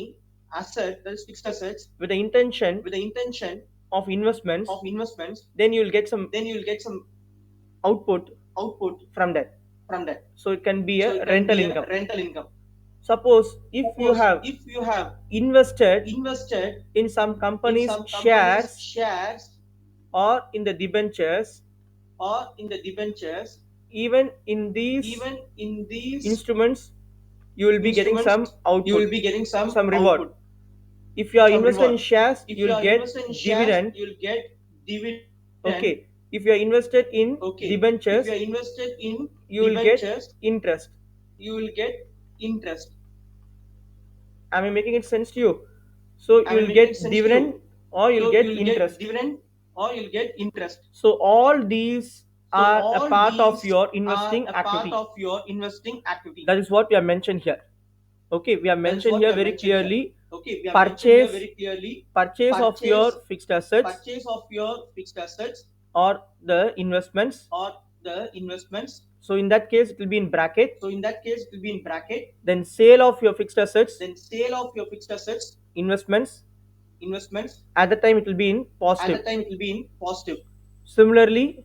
asset that is fixed assets with the intention with the intention of investments, of investments, then you'll get some then you'll get some output output from that. from that. So it can be So a it can rental be a income. rental income. Suppose if you Suppose have if you have invested invested in some in company's some company's shares shares or in the debentures, or in the debentures, even in these even in these instruments, you will be getting some instruments, output, you will be getting some reward. output. If you are Some invested reward. in shares, If you'll you are get invested in shares, dividend you'll get Okay, if you are invested in debentures, you will get interest. Am I making it sense to you? So you will get dividend or you'll get interest. So all these are a part of your investing activity. That is what we have mentioned here. Okay, we have mentioned here very clearly purchase of your fixed assets or the investments. So in that case, it will be in bracket. Then sale of your fixed assets, investments. At the time, it will be in positive. Similarly,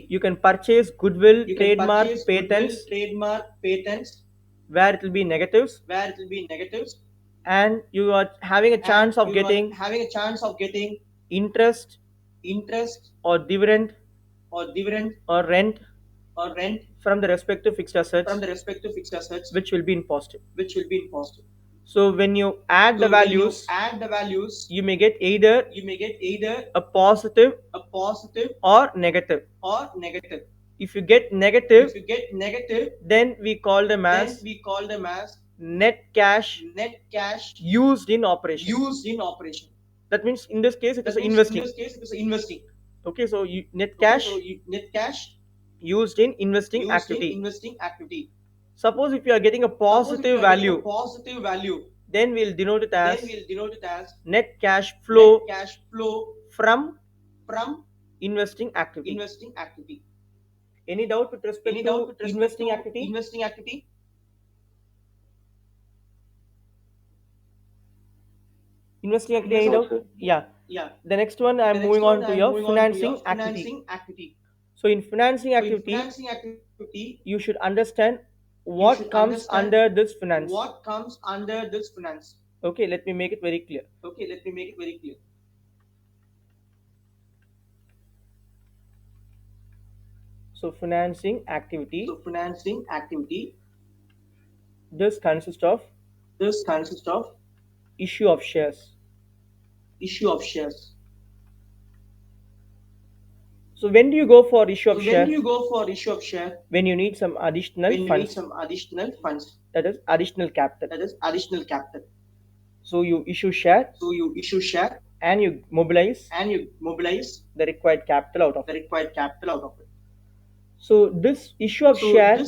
you can purchase goodwill, trademark, patents, where it will be negatives, and you are having a chance of getting interest or dividend or rent from the respective fixed assets, which will be in positive. So when you add the values, you may get either a positive or negative. If you get negative, then we call them as net cash used in operation. That means in this case it is investing. Okay, so net cash used in investing activity. Suppose if you are getting a positive value, then we'll denote it as net cash flow from investing activity. Any doubt with respect to investing activity? Investing activity, any doubt? Yeah. The next one, I'm moving on to your financing activity. So in financing activity, you should understand what comes under this finance. Okay, let me make it very clear. So financing activity, this consists of issue of shares. So when do you go for issue of share? When you need some additional funds. That is additional capital. So you issue share and you mobilize the required capital out of it. So this issue of share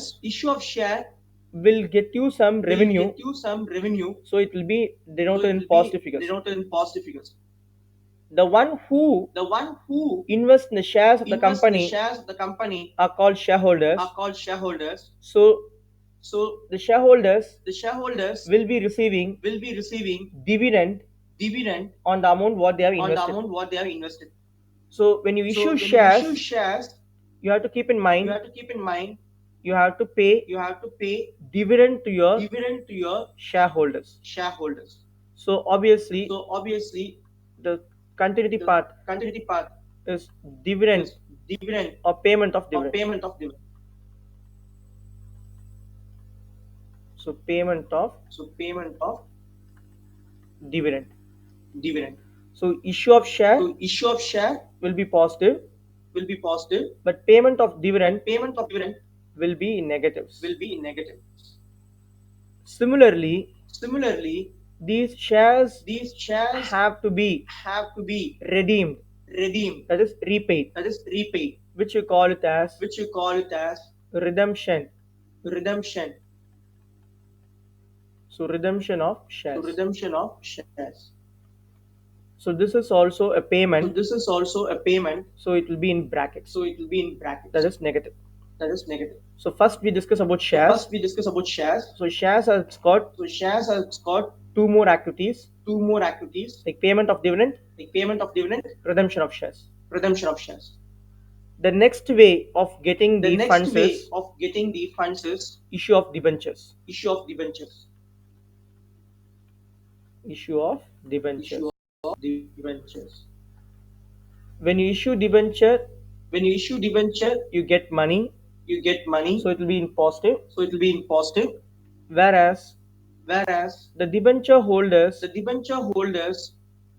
will get you some revenue. So it will be denoted in positive figures. The one who invests in the shares of the company are called shareholders. So the shareholders will be receiving dividend on the amount what they have invested. So when you issue shares, you have to keep in mind you have to pay dividend to your shareholders. So obviously the continuity part is dividend or payment of dividend. So payment of dividend. So issue of share will be positive, but payment of dividend will be in negatives. Similarly, these shares have to be redeemed, that is repaid, which you call it as redemption. So redemption of shares. So this is also a payment. So it will be in brackets. That is negative. So first we discuss about shares. So shares has got two more activities, like payment of dividend, redemption of shares. The next way of getting the funds is issue of debentures. When you issue debenture, you get money. So it will be in positive. Whereas the debenture holders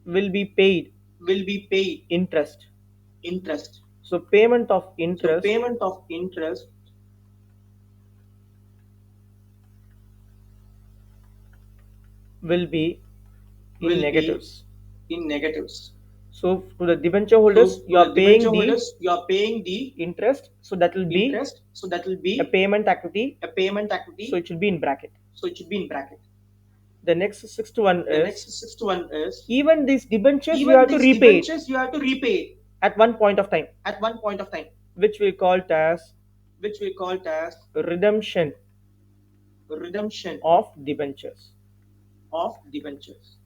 will be paid paid interest. interest. So payment of So interest payment of interest will be in will be negatives. in negatives. So to the debenture holders, So you are to the paying debenture the holders, you are paying the interest. So that will be interest. So that will be a payment activity. a payment activity. So it should be in bracket. So it should be in bracket. The next sixth one The is next sixth one is even these debentures you even have to these repay it debentures you have to repay at one point of time, at one point of time, which we call it as which we call it as redemption redemption of debentures. of debentures.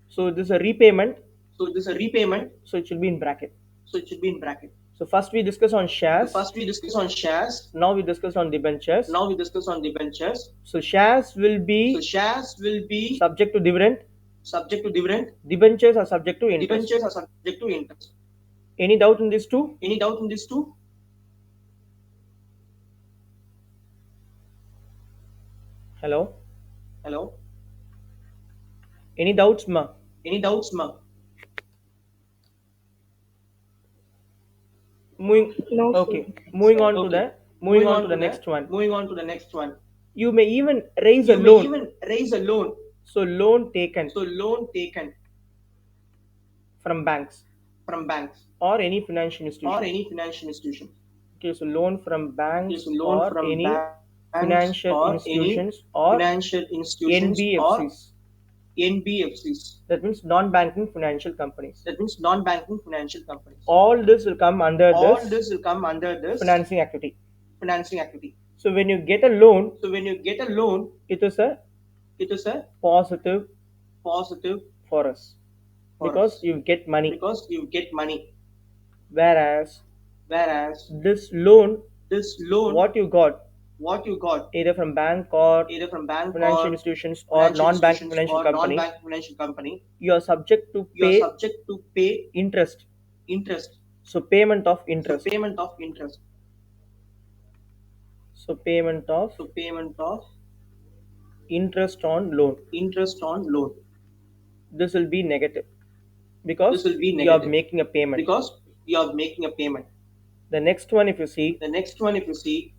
So this is a repayment. So this is a repayment. So it should be in bracket. So it should be in bracket. So first we discuss on shares. First we discuss on shares. Now we discuss on debentures. Now we discuss on debentures. So shares will So be shares will be subject to dividend. subject to dividend. Debentures are subject to interest. Debentures are subject to interest. Any doubt in these two? Any doubt in these two? Hello? Hello? Any doubts, ma? Any doubts, ma? Moving. No, sir. Okay. Moving on to Okay. the next one. Moving on to the next one. You may even raise a You may loan. even raise a loan. So loan taken So loan taken from banks from banks or any financial or institution. any financial institution. Okay, so loan from banks So loan or from any banks financial or institutions any or financial institutions NBFCs. or NBFCs. That means non-banking financial companies. That means non-banking financial companies. All this will come under All this this will come under this financing activity. financing activity. So when you get a loan, So when you get a loan, it is a it is a positive positive for us for because us. you get money. Because you get money. Whereas Whereas this loan, this loan, what you got what you got either from bank or either from bank financial or institutions or financial non-banking institutions financial or company, non-bank financial company, you are subject to you are pay subject to pay interest. interest. So payment of So interest. payment of interest. So payment of So payment of interest on loan. interest on loan. This will be negative because This will be you are negative making a payment. because you are making a payment. The next one, if you see, The next one, if you see,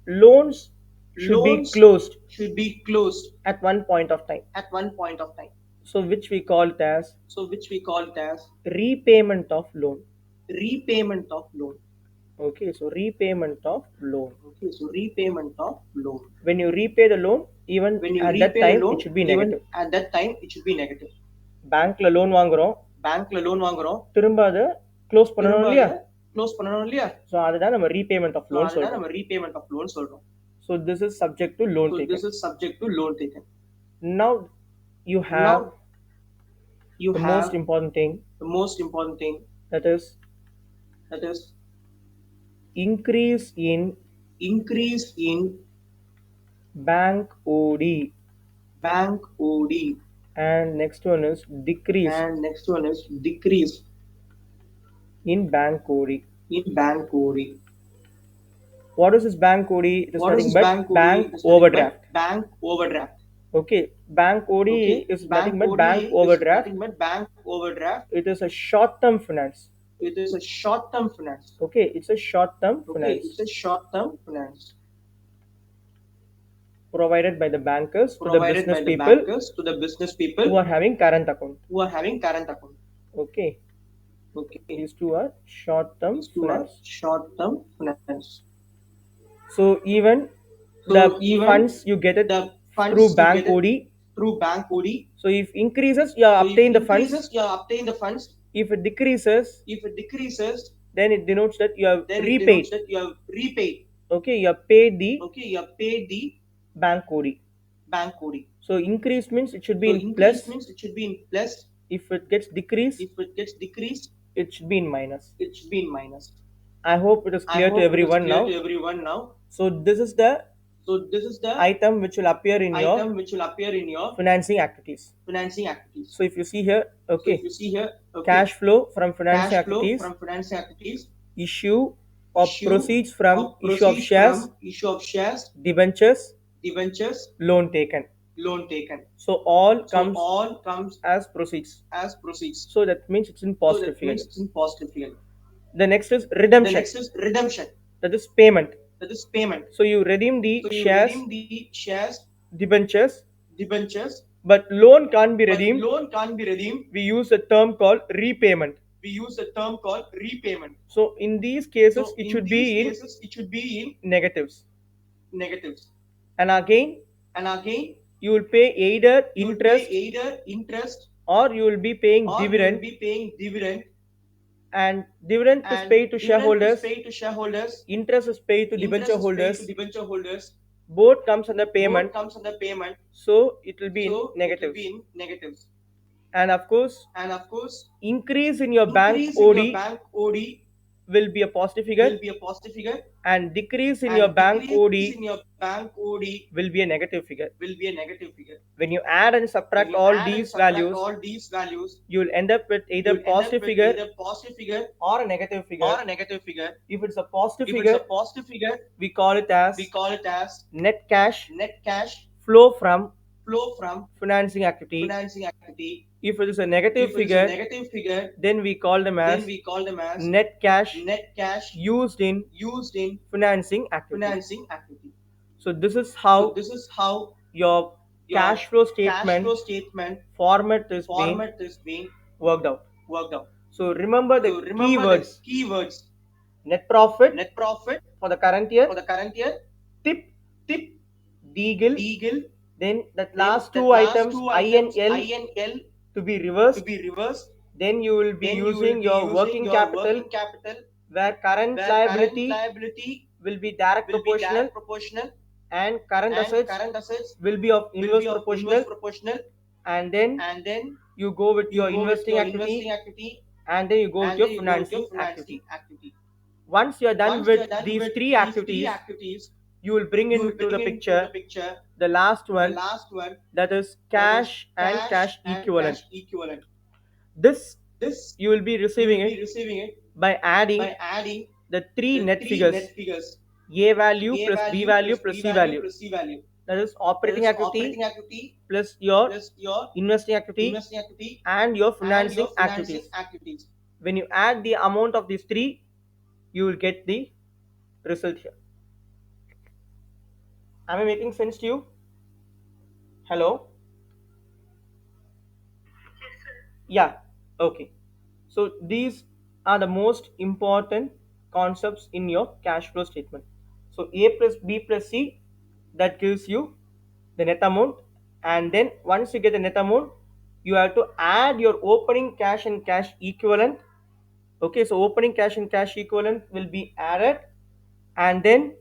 loans should be loans closed should be closed at one point of time. at one point of time. So which we call it as So which we call it as repayment of loan. repayment of loan. Okay, so repayment of loan. Okay, so repayment of loan. When you repay the loan, even When you at that repay time the loan, it should be even negative. at that time it should be negative. பேங்க்ல loan வாங்குறோம், பேங்க்ல loan வாங்குறோம், திரும்ப அதை close பண்ணணும் இல்லையா? Close பண்ணணும் இல்லையா? ஸோ அதுதான் நம்ம ரீபேமெண்ட் ஆஃப் லோன் அதுதான் சொல்றோம். நம்ம repayment of loan சொல்றோம். So this is subject to loan So taken. this is subject to loan taken. Now you have Now you the have most important thing, the most important thing, that is that is increase in increase in bank OD, bank OD, and next one is decrease and next one is decrease in bank OD. in bank OD. What is this bank OD? It is What is nothing this but bank OD? bank It is nothing overdraft. but bank overdraft. Okay, bank OD Okay, is nothing but OD bank is overdraft. nothing but bank overdraft. It is a short-term finance. It is a short-term finance. Okay, it's a short-term Okay, finance it's a short-term finance provided by the bankers to the provided business by the people bankers to the business people who are having current account. who are having current account. Okay, Okay, these two are short-term these two are finance. short-term finance. So even So the even funds you get it the funds through you bank get it OD. through bank OD. So if increases, you So if obtain the funds. increases, you obtain the funds. If it decreases, If it decreases, then it denotes that you have then it repaid. denotes that you have repaid. Okay, you have paid the Okay, you have paid the bank OD. bank OD. So increase means it should be So in increase plus. means it should be in plus. If it gets decreased, If it gets decreased, it should be in minus. it should be in minus. I hope it is I clear hope to it is everyone clear now. to everyone now. So this is the So this is the item which will appear in your item which will appear in your financing activities. financing activities. So if you see here, So okay, if you see here, okay, cash flow from financing cash flow activities, from financing activities, issue of issue proceeds from of issue of proceeds shares, from issue of shares, debentures, debentures, loan taken. loan taken. So all So comes all comes as proceeds. as proceeds. So that means it's in So positive that figure. means it's in positive figure. The next is The redemption. next is redemption. That is payment. That is payment. So you redeem the So you shares, redeem the shares, debentures, but loan can't be but redeemed. loan can't be redeemed. We use a term called repayment. We use a term called repayment. So in these cases, So it in should these be in cases, it should be in negatives. negatives. And again, you will pay either interest or you will be paying or dividend. you will be paying dividend. And dividend is And paid to dividend is shareholders. paid to shareholders. Interest is paid to Interest debenture is paid holders. to debenture holders. Both comes under payment. Both comes under payment. So it will be So in it will negatives. be in negatives. And of course, increase in your bank increase in OD your bank OD will be a positive figure, will be a positive figure, and decrease in and your bank decrease OD in your bank OD will be a negative figure. will be a negative figure. When you add and subtract When you all add and these subtract values, all these values, you will end up with either you'll end up positive with figure either positive figure or a negative figure. or a negative figure. If it's a positive If figure, it's a positive figure, we call it as net cash flow from financing activity. If it is a negative If it is a figure, negative figure, then we call them as net cash used in financing activity. So this is how this is how your your cash flow cash statement flow statement format is being format is being worked out. worked out. So remember the So remember keywords: the keywords: net profit net profit for the current year, tip, tip, deagle, then that last then two that last items two I items, and L I and L, to be reversed. to be reversed. Then you will be Then you will using be your using working your capital, working capital, where current where liability current liability will be direct will be proportional, direct proportional, and current and assets current assets will be of will inverse be of proportional. inverse proportional. And then And then you go with you your go with investing your activity, investing activity, and then you go with and your then you go with your financing activity. financing activity. Once you are done Once with you are done these with three these activities, three activities, you will bring you will into bring the into picture the picture the last the one, last one, that is that is cash and cash equivalent. cash equivalent. This This you will be you receiving will be it receiving it by adding by adding the three the net three figures: net figures: A value A plus B value value plus plus B C value value. plus C value. That is That operating is activity operating activity plus your plus your investing activity investing activity and your and financing your financing activities. activities. When you add the amount of these three, you will get the result here. Am I making sense to you? Hello? Yeah. Okay. So these are the most important concepts in your cash flow statement. So A plus B plus C, that gives you the net amount, and then once you get the net amount, you have to add your opening cash and cash equivalent. Okay, so opening cash and cash equivalent will be added, and then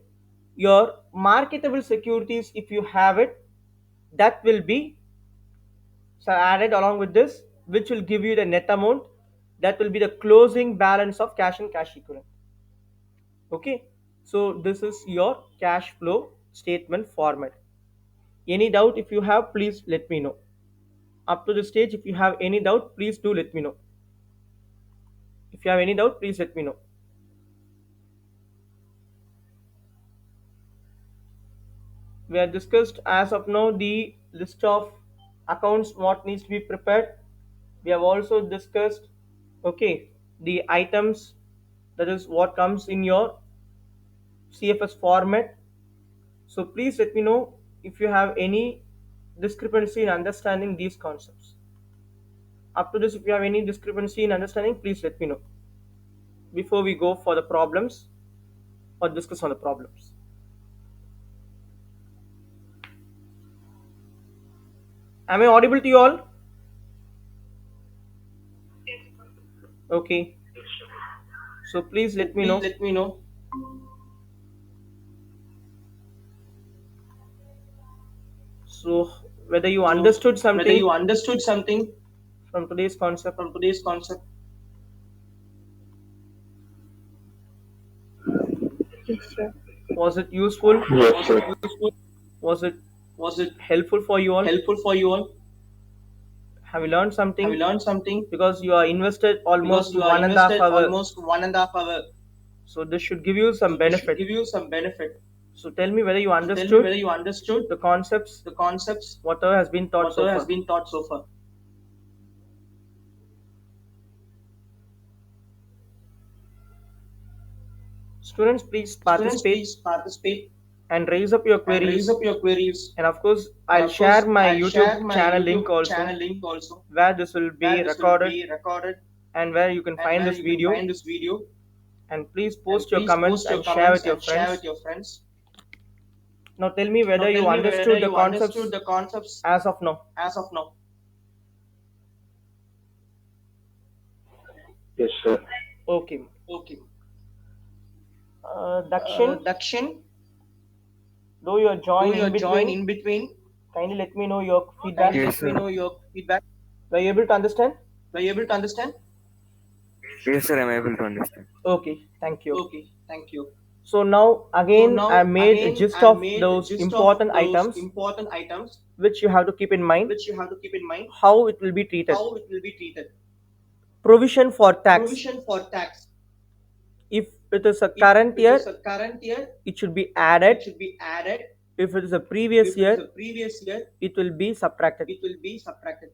your marketable securities, if you have it, that will be so added along with this, which will give you the net amount. That will be the closing balance of cash and cash equivalent. Okay, so this is your cash flow statement format. Any doubt if you have, please let me know. Up to the stage, if you have any doubt, please do let me know. If you have any doubt, please let me know. We have discussed as of now the list of accounts what needs to be prepared. We have also discussed, okay, the items, that is what comes in your CFS format. So please let me know if you have any discrepancy in understanding these concepts. Up to this, if you have any discrepancy in understanding, please let me know before we go for the problems or discuss on the problems. Am I audible to you all? Okay. So please let me know. Let me know. So whether you understood Whether you something understood something from today's concept. from today's concept. Yes, sir. Was it useful? Yes, sir. Was it Was it helpful for you all? helpful for you all? Have you learned something? Have you learned something? Because you are invested almost Because you are 1.5 invested hour. almost 1.5 hour. So this should give you some So this should benefit. give you some benefit. So tell me whether you Tell me understood whether you understood the concepts, the concepts, whatever has been taught so whatever has far. been taught so far. Students, please Students, participate please participate and raise up your and raise queries. up your queries. And of course, And I'll of course, share my I'll share YouTube my channel YouTube link also, channel link also, where this will where be this will recorded be recorded and where you can and find where this you can video. find this video. And please And post your please comments post your and share with comments your and share friends. with your friends. Now tell me Now whether tell you me whether understood the you concepts understood the concepts as of now. as of now. Yes, sir. Okay. Okay. Dakshin, Dakshin, though you are do joined your in join between, in between. kindly let me know your Kindly feedback. Yes, let me sir. know your feedback. Were you able to understand? Were you able to understand? Yes, sir, I'm able to understand. Okay, thank you. Okay, thank you. So now So again I now made a again gist I of made those gist of important those items important items which you have to keep in mind which you have to keep in mind how it will be treated. how it will be treated. Provision for tax. Provision for tax. If it is a If current it year, is a current year, it should be it added. should be added. If it is a previous If it is a year, previous year, it will be subtracted. it will be subtracted.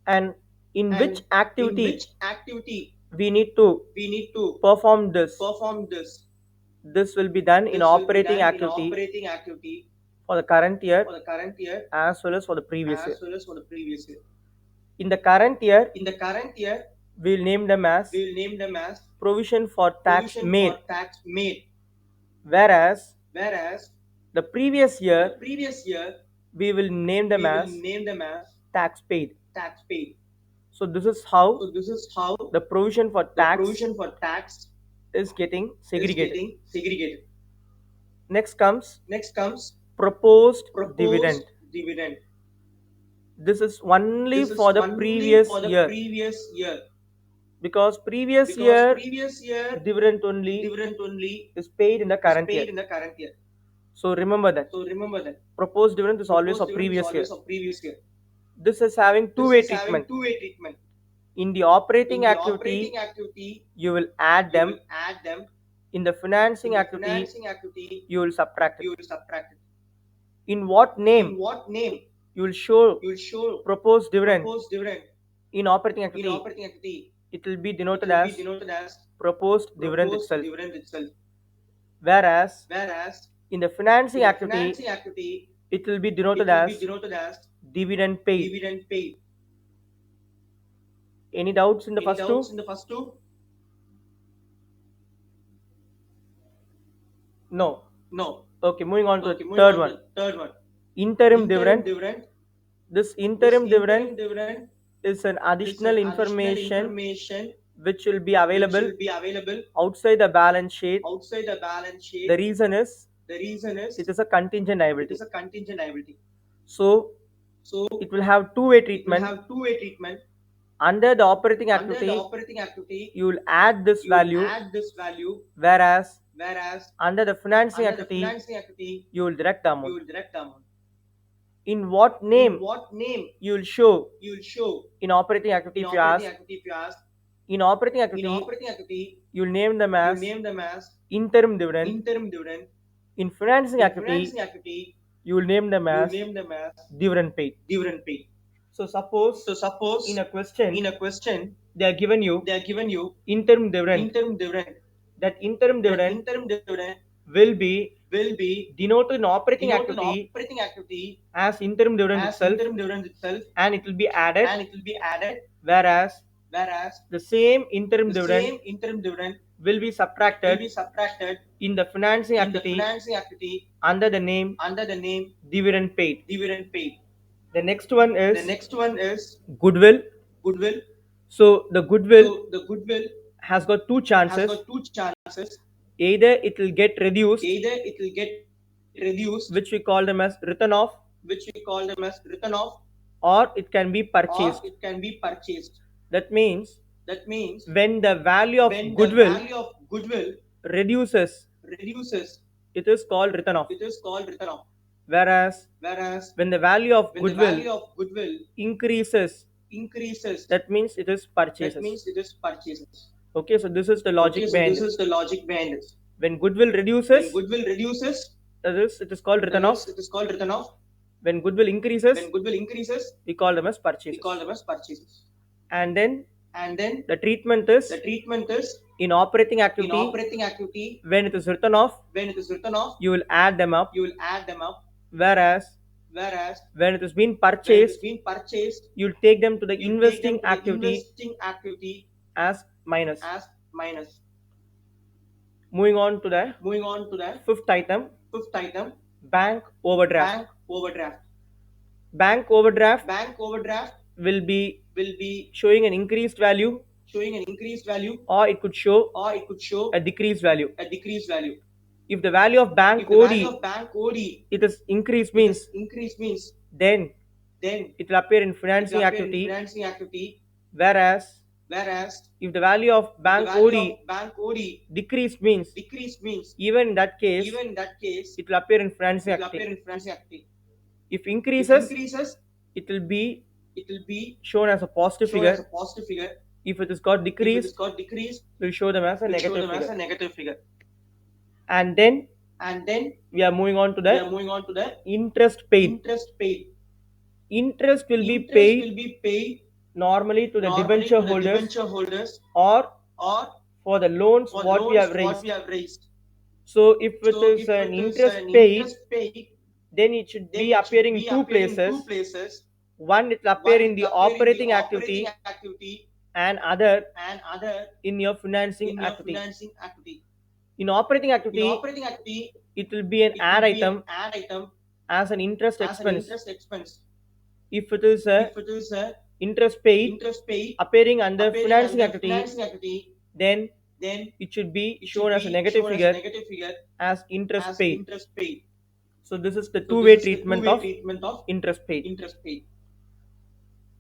And in which And in activity which activity we need to we need to perform this, perform this. this will be done in This will be operating done in activity operating activity for the current year for the current year as well as for the previous year. as well as for the previous year. In the current year, In the current year, we will name them as we will name them as provision for tax provision made, for tax made. whereas Whereas the previous the year previous year, we will name them we will as name them as tax paid. tax paid. So this is how So this is how the provision for the tax provision for tax is getting is segregated. getting segregated. Next comes Next comes proposed proposed dividend. dividend. This is only This is for the only previous for the year, previous year. because previous Because year previous year dividend only dividend only is paid in the is current paid year. in the current year. So remember that So remember that proposed dividend is always proposed of dividend is previous year. always of previous year. This is having This two-way is having treatment. two-way treatment. In the In operating the activity, operating activity, you will add you them. will add them. In the In financing the activity, financing activity, you will subtract you it. will subtract it. In what In name what name you will show you will show proposed dividend proposed dividend in operating in activity, operating activity? it will be It denoted will be as denoted as proposed dividend proposed itself. dividend itself. Whereas Whereas in the financing in the activity, financing activity, it will be it denoted will be as denoted as dividend paid. dividend paid. Any doubts in the Any first doubts two? in the first two? No. No. Okay, moving on to Okay, the moving third on one. to the third one. Interim Interim dividend. dividend. This This interim interim dividend dividend is an is additional an additional information information which will be which available will be available outside the balance sheet. outside the balance sheet. The reason is The reason is it is a contingent it liability. is a contingent liability. So So it will have two-way it will treatment. have two-way treatment. Under the operating Under the activity, operating activity, you will add this you will value, add this value, whereas whereas under the financing under the activity, financing activity, you will direct the you amount. will direct the amount. In what In name what name you will show you will show in operating activity in if you operating ask? activity if you ask? In operating In activity, operating activity, you will name them you as name them as interim dividend. interim dividend. In financing In activity, financing activity, you will name them you as name them as dividend paid. dividend paid. So suppose So suppose in a question in a question they are given you they are given you interim dividend. interim dividend. That interim That dividend interim dividend will be will be denoted in operating denoted in activity operating activity as interim dividend as itself, interim dividend itself, and it will be added, and it will be added, whereas whereas the same interim the dividend same interim dividend will be will subtracted be subtracted in the financing in the activity financing activity under the name under the name dividend paid. dividend paid. The next one The is next one is goodwill. goodwill. So the goodwill So the goodwill has got two has chances. got two chances. Either it will get reduced, Either it will get reduced, which we call them as written off, which we call them as written off, or it can be or purchased. it can be purchased. That means That means when the value of when the goodwill value of goodwill reduces, reduces, it is called written off. it is called written off. Whereas Whereas when the value of when the goodwill value of goodwill increases, increases, that means it is that purchases. means it is purchases. Okay, so this is the logic Okay, so behind this it. is the logic behind it. When goodwill When reduces, goodwill reduces, it is called written off. When goodwill increases, we call them as purchases. And then the treatment is in operating activity. When it is written off, you will add them up. Whereas when it has been purchased, you'll take them to the investing activity as minus. Moving on to the fifth item, bank overdraft. Bank overdraft will be showing an increased value, or it could show a decreased value. If the value of bank OD it is increased means, then it will appear in financing activity. Whereas if the value of bank OD decreased means, even in that case, it will appear in financing activity. If increases, it will be shown as a positive figure. If it is got decreased, we'll show them as a negative figure. And then we are moving on to the interest paid. Interest will be paid normally to the debenture holders or for the loans what we have raised. So if it is an interest paid, then it should be appearing in two places. One, it will appear in the operating activity, and other in your financing activity. In operating activity, it will be an add item as an interest expense. If it is a interest paid appearing under financing activity, then it should be shown as a negative figure as interest paid. So this is the two-way treatment of interest paid.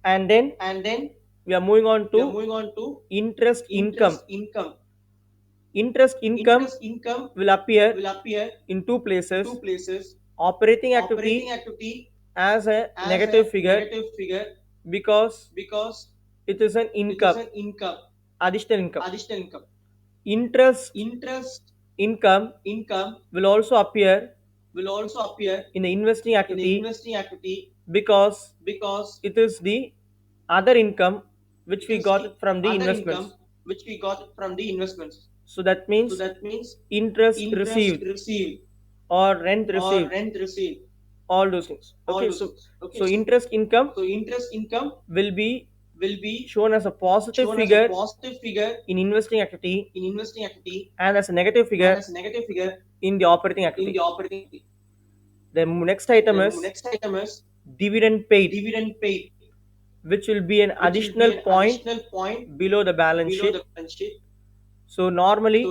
And then we are moving on to interest income. Interest income will appear in two places. Operating activity as a negative figure because it is an income, additional income. Interest income will also appear in the investing activity because it is the other income which we got from the investments. So that means interest received or rent received, all those things. Okay, so interest income will be shown as a positive figure in investing activity and as a negative figure in the operating activity. The next item is dividend paid, which will be an additional point below the balance sheet. So normally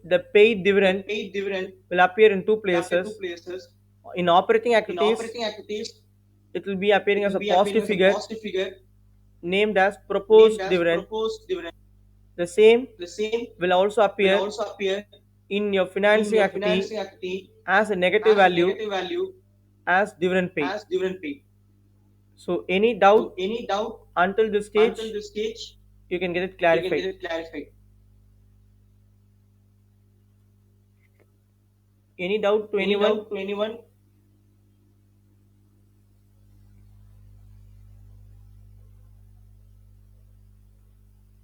the paid dividend will appear in two places. In operating activities, it will be appearing as a positive figure named as proposed dividend. The same will also appear in your financing activity as a negative value as dividend paid. So any doubt until this stage, you can get it clarified. Any doubt to anyone?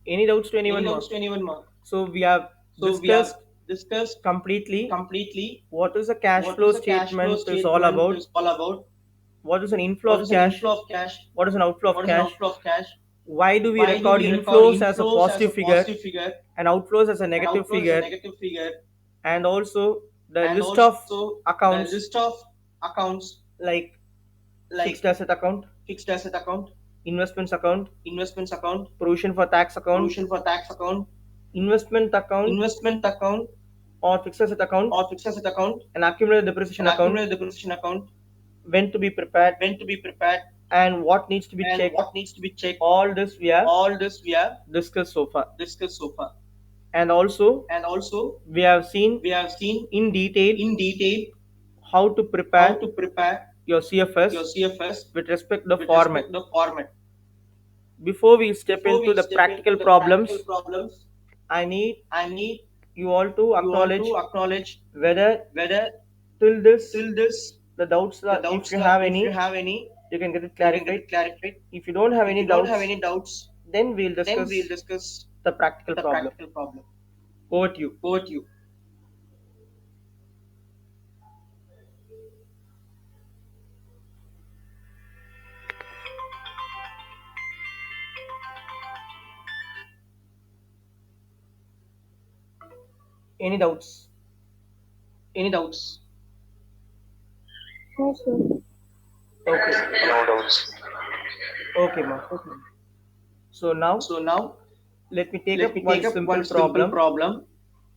Any doubts to anyone? So we have discussed completely what is a cash flow statement is all about, what is an inflow of cash, what is an outflow of cash, why do we record inflows as a positive figure and outflows as a negative figure, and also the list of accounts like fixed asset account, investments account, provision for tax account, investment account or fixed asset account, and accumulated depreciation account, when to be prepared and what needs to be checked. All this we have discussed so far. And also we have seen in detail how to prepare your CFS with respect to the format. Before we step into the practical problems, I need you all to acknowledge whether Till this, Till this, the doubts the are, if doubts you are, have if you any, have any, you can get it you can get clarified. it clarified. If you don't have If any you don't have doubts, any doubts, then we'll then discuss we'll discuss the practical the problem. practical problem. Over to you. Over to you. Any doubts? Any doubts? No, sir. Okay. No doubts. Okay, ma. Okay. So now So now let me take let up me one take up simple one simple problem problem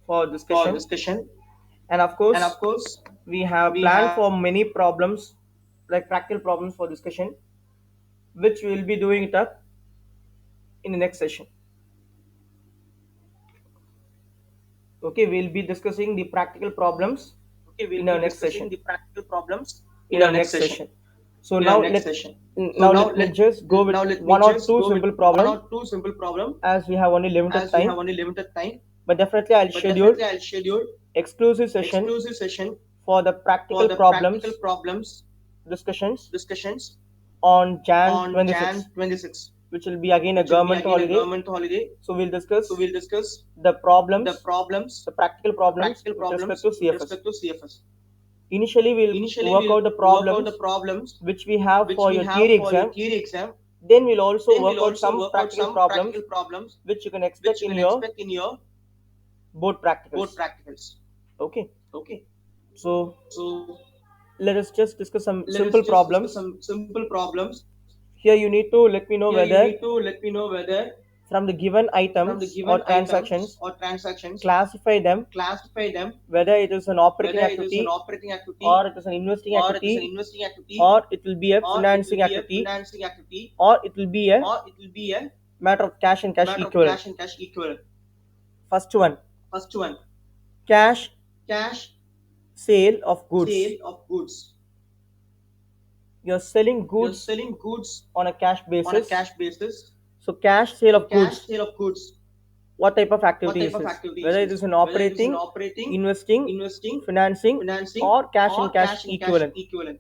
for for discussion. discussion. And of And of course, course, we have we planned have for many problems, like practical problems for discussion, which we will be doing it up in the next session. Okay, we'll be discussing the practical problems okay, we'll in our be next discussing session. the practical problems In in our our next next session. session. So In our next session. So now let me just go with now let me one or just two go with simple one problem, or two simple problem as we have only limited as we have time. only limited time. But definitely I'll But schedule definitely I'll schedule exclusive session exclusive session for the for practical the practical problems problems discussions discussions on Jan on 26, Jan 26, which will be again a which will be government again a holiday. government holiday. So we'll So discuss we'll discuss the the problems, problems, the practical the problems practical with respect problems to with CFS. respect to CFS. Initially, we'll Initially, work out the we'll work out the problems problems which we have which for we your have theory for your exam. theory exam. Then we'll also Then work we'll out also some work out practical some problems practical problems which you can which expect you in can your expect in your board board practicals. practicals. Okay, Okay. so So let us just discuss some let us simple just discuss problems. some simple problems. Here you need to let me know Here you whether need to let me know whether from the given from the items or given items transactions, or transactions, classify them classify them, whether it is an operating whether it is an activity operating activity or it is an investing or it is an activity investing activity or it will be a or it will financing be a activity financing activity or it will be a or it will be a matter of cash and cash matter of equivalent. cash and cash equivalent. First one, First one, cash cash sale of goods. sale of goods. You're selling You're goods selling goods on a cash on a basis. cash basis. So cash sale So of cash goods, sale of goods. what type of What activity type is of this? activity is Whether it this? is an Whether it is an operating, operating, investing, investing, financing, financing, or cash and or cash cash and cash equivalent. equivalent.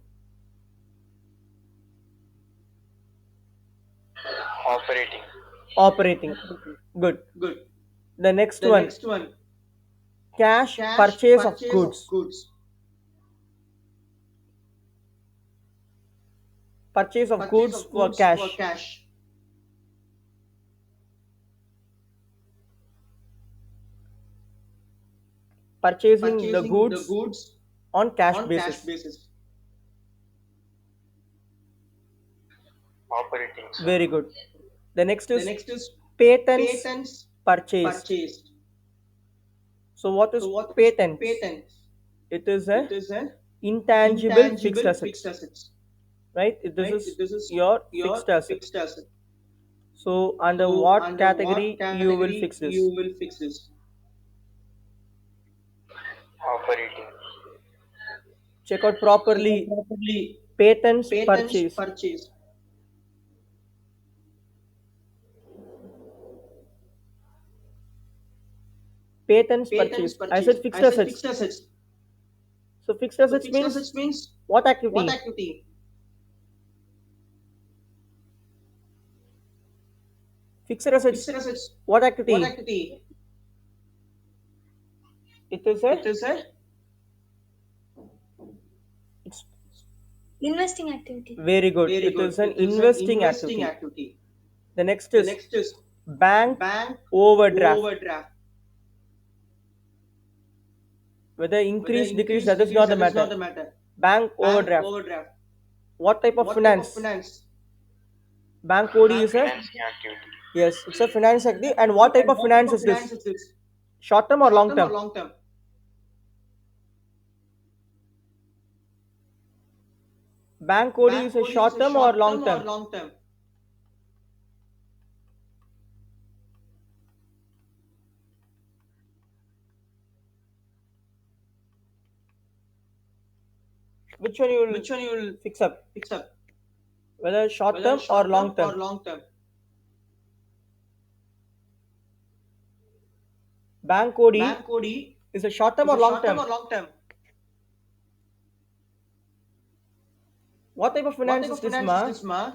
Operating. Operating. Good. Good. The next The one, next one, cash cash purchase of purchase of goods. goods. Purchase of Purchase goods of for goods for cash. cash. Purchasing the Purchasing the goods goods on cash on cash basis. basis. Operating. Very good. The next The is next is patents patents purchased. purchased. So what is So what is patents? patents? It is It a is an intangible fixed intangible assets, fixed assets, right? This right? is This is your your fixed asset. fixed asset. So under So what under what category you will category fix you this? will fix this? Operating. Check out Check out properly. properly. Patents Patents purchased. purchased. Patents Patents purchased. I said purchased. fixed I said assets. fixed assets. So fixed So assets fixed means assets means what what activity? activity? Fixed assets. Fixed assets. What What activity? activity? It is It a. is a It's Investing activity. very good. very It good. is an It is an investing investing activity. activity. The next The is next is bank bank overdraft. overdraft. Whether Whether increase, decrease, increase, that is decrease, not the that is not matter. the matter. Bank Bank overdraft. overdraft. What type of What type of finance? finance? Bank OD Bank is a. Financing activity. Yes, it's a finance activity. And what type and of what type finance of is finance this? is this? Short term or Short long term or term? long term? Bank OD Bank is a OD is short a term or short long term or term? long term? Which one you will Which one you will fix up? fix up? Whether short Whether term or short term long or term? long term? Bank OD Bank OD is a short term is or a long short term term? or long term? What type of finance is this, ma?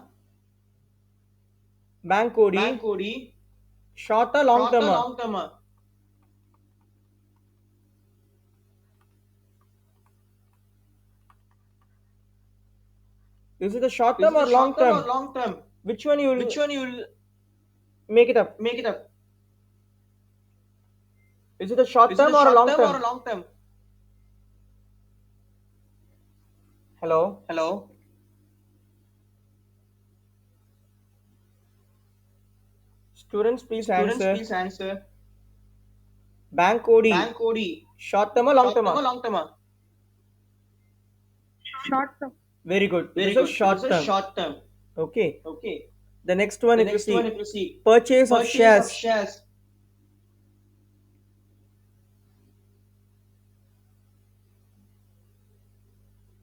Bank Bank code, short or long term, ma? long term. Is it a short Is term it or a long short term term? or long term? Which one you will Which one you will make it up? make it up? Is it a short Is it term a or a short long term or a term? long term? Hello? Hello? Students, please Students, answer. please answer. Bank code, Bank code, short term or long short term, term or ma? long term? Short term. Very good. It Very is a good. It is short a term. short term. Okay. Okay. The next one, The if you next one, see, if you see, purchase of purchase of shares. shares.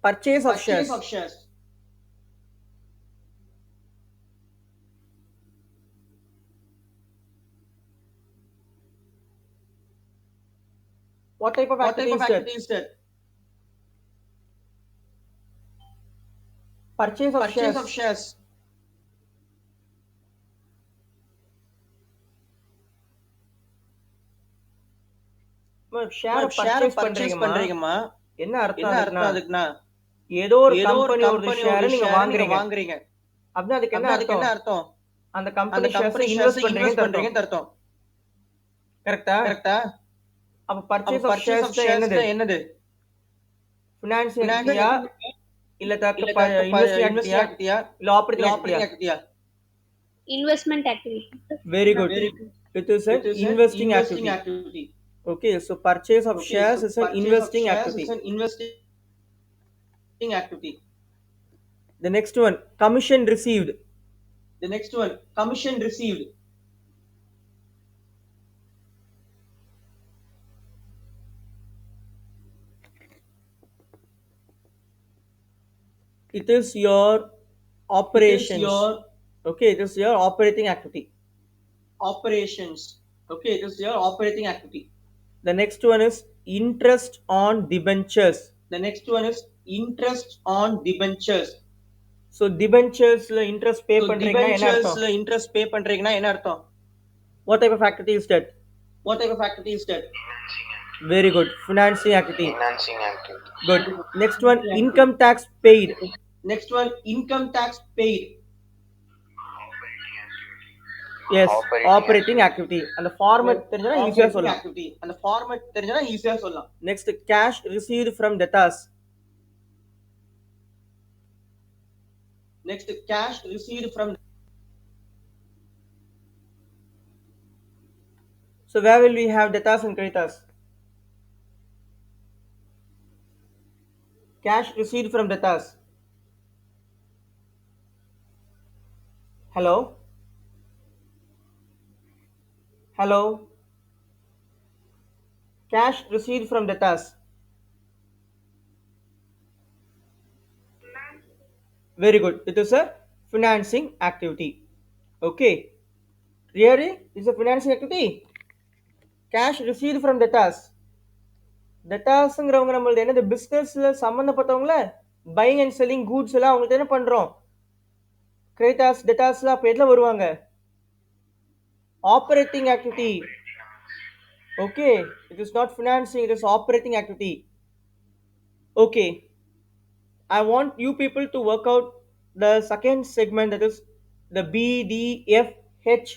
Purchase of Purchase shares. of shares. What type of What type activity of is that? activity is that? Purchase of Purchase of shares. shares. ஷேரை ஷேரை purchase purchase பண்றீங்கம்மா. பண்றீங்கம்மா. என்ன அர்த்தம் என்ன அதுக்குன்னா? அர்த்தம் அதுக்குன்னா? ஏதோ ஒரு ஏதோ ஒரு கம்பெனியோட கம்பெனியோட ஷேரை நீங்க ஷேரை நீங்க வாங்குறீங்க. வாங்குறீங்க. அப்படின்னா அதுக்கு என்ன அப்படின்னா அதுக்கு அர்த்தம்? என்ன அர்த்தம்? அந்த அந்த company company shares shares invest invest பண்றீங்கன்னு அர்த்தம். பண்றீங்கன்னு அர்த்தம். கரெக்டா? கரெக்டா? அப்ப அப்ப purchase of purchase of shares shares என்னது? என்னது? ஃபினான்சியல் ஃபினான்சியல் ஆக்டிவிட்டியா, இல்ல இல்ல இன்வெஸ்டிங் இன்வெஸ்டிங் ஆக்டிவிட்டியா, ஆக்டிவிட்டியா இல்ல இல்ல ஆப்பரேட்டிங் ஆப்பரேட்டிங் ஆக்டிவிட்டியா? ஆக்டிவிட்டியா? Investment activity. Very good. Very It is an It is an investing investing activity. activity. Okay, so purchase of Okay, shares so is an purchase of investing shares activity. is an investing activity. The next one, commission received. The next one, commission received. It is your It is operations. your Okay, it is your operating activity. operations. Okay, it is your operating activity. The next one is interest on debentures. The next one is interest on debentures. So debenturesல interest pay So பண்றீங்கன்னா என்ன அர்த்தம்? debenturesல interest pay பண்றீங்கன்னா என்ன அர்த்தம்? What type of activity is that? What type of activity is that? Very good. Financing activity. Financing activity. Good. Next one, income tax paid. Next one, income tax paid. Yes, Operating operating activity. அந்த format தெரிஞ்சா ஈஸியா Operating சொல்லலாம். activity. அந்த format தெரிஞ்சா ஈஸியா சொல்லலாம். Next, cash received from debtors. Next, cash received from. So where will we have debtors and creditors? Cash received from debtors. Hello? Hello? Cash received from debtors. Very good. It is a financing activity. Okay. Really? It's a financing activity? Cash received from debtors. டெட்டாஸுங்கிறவங்க நம்மளது என்னது பிஸ்னஸ்ல சம்மந்தப்பட்டவங்கள buying and selling goods எல்லாம் அவங்கள்ட்ட என்ன பண்றோம்? Creditors டெட்டாஸ்லாம் அப்போ எதில் வருவாங்க? Operating activity. Okay, it is not financing, it is operating activity. Okay, I want you people to work out the second segment, that is the B, D, F, H,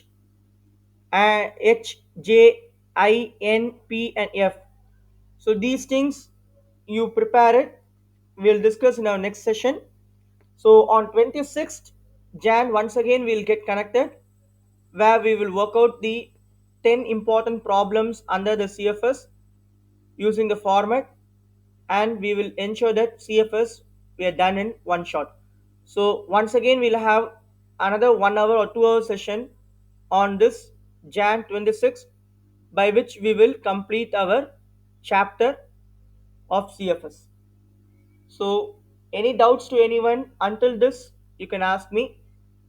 H, J, I, N, P, and F. So these things you prepare it. We'll discuss in our next session. So on 26th Jan, once again we'll get connected, where we will work out the 10 important problems under the CFS using the format, and we will ensure that CFS we are done in one shot. So once again we'll have another 1 hour or 2 hour session on this Jan 26, by which we will complete our chapter of CFS. So any doubts to anyone until this, you can ask me.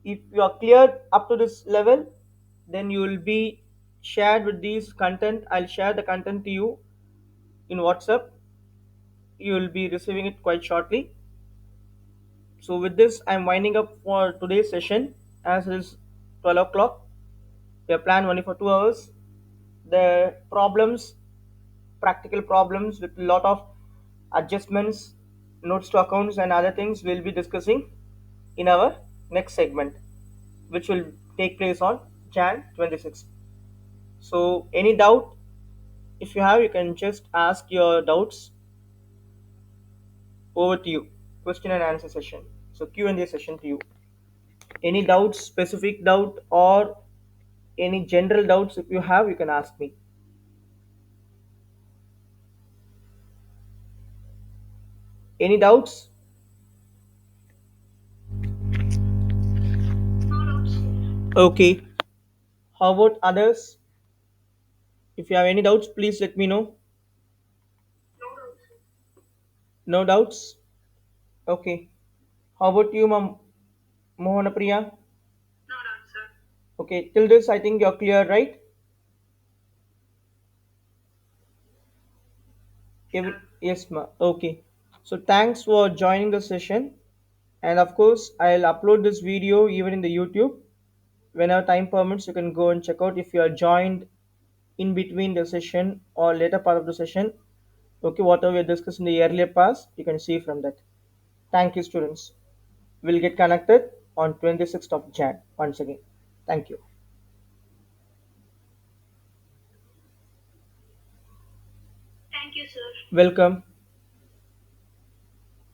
If you are cleared up to this level, then you will be shared with these content. I'll share the content to you in WhatsApp. You will be receiving it quite shortly. So with this, I'm winding up for today's session as it is 12 o'clock. We have planned only for 2 hours. The problems, practical problems with a lot of adjustments, notes to accounts, and other things we'll be discussing in our next segment, which will take place on Jan 26th. So, any doubt, if you have, you can just ask your doubts. Over to you. Question and answer session. So, Q&A session to you. Any doubts, specific doubt, or any general doubts, if you have, you can ask me. Any doubts? Okay. How about others? If you have any doubts, please let me know. No doubts? Okay. How about you, Mohanapriya? Okay, till this, I think you're clear, right? Yes, ma. Okay. So, thanks for joining the session. And of course, I'll upload this video even in the YouTube. Whenever time permits, you can go and check out if you are joined in between the session or later part of the session. Okay, whatever we discussed in the earlier past, you can see from that. Thank you, students. We'll get connected on 26th of Jan once again. Thank you. Welcome.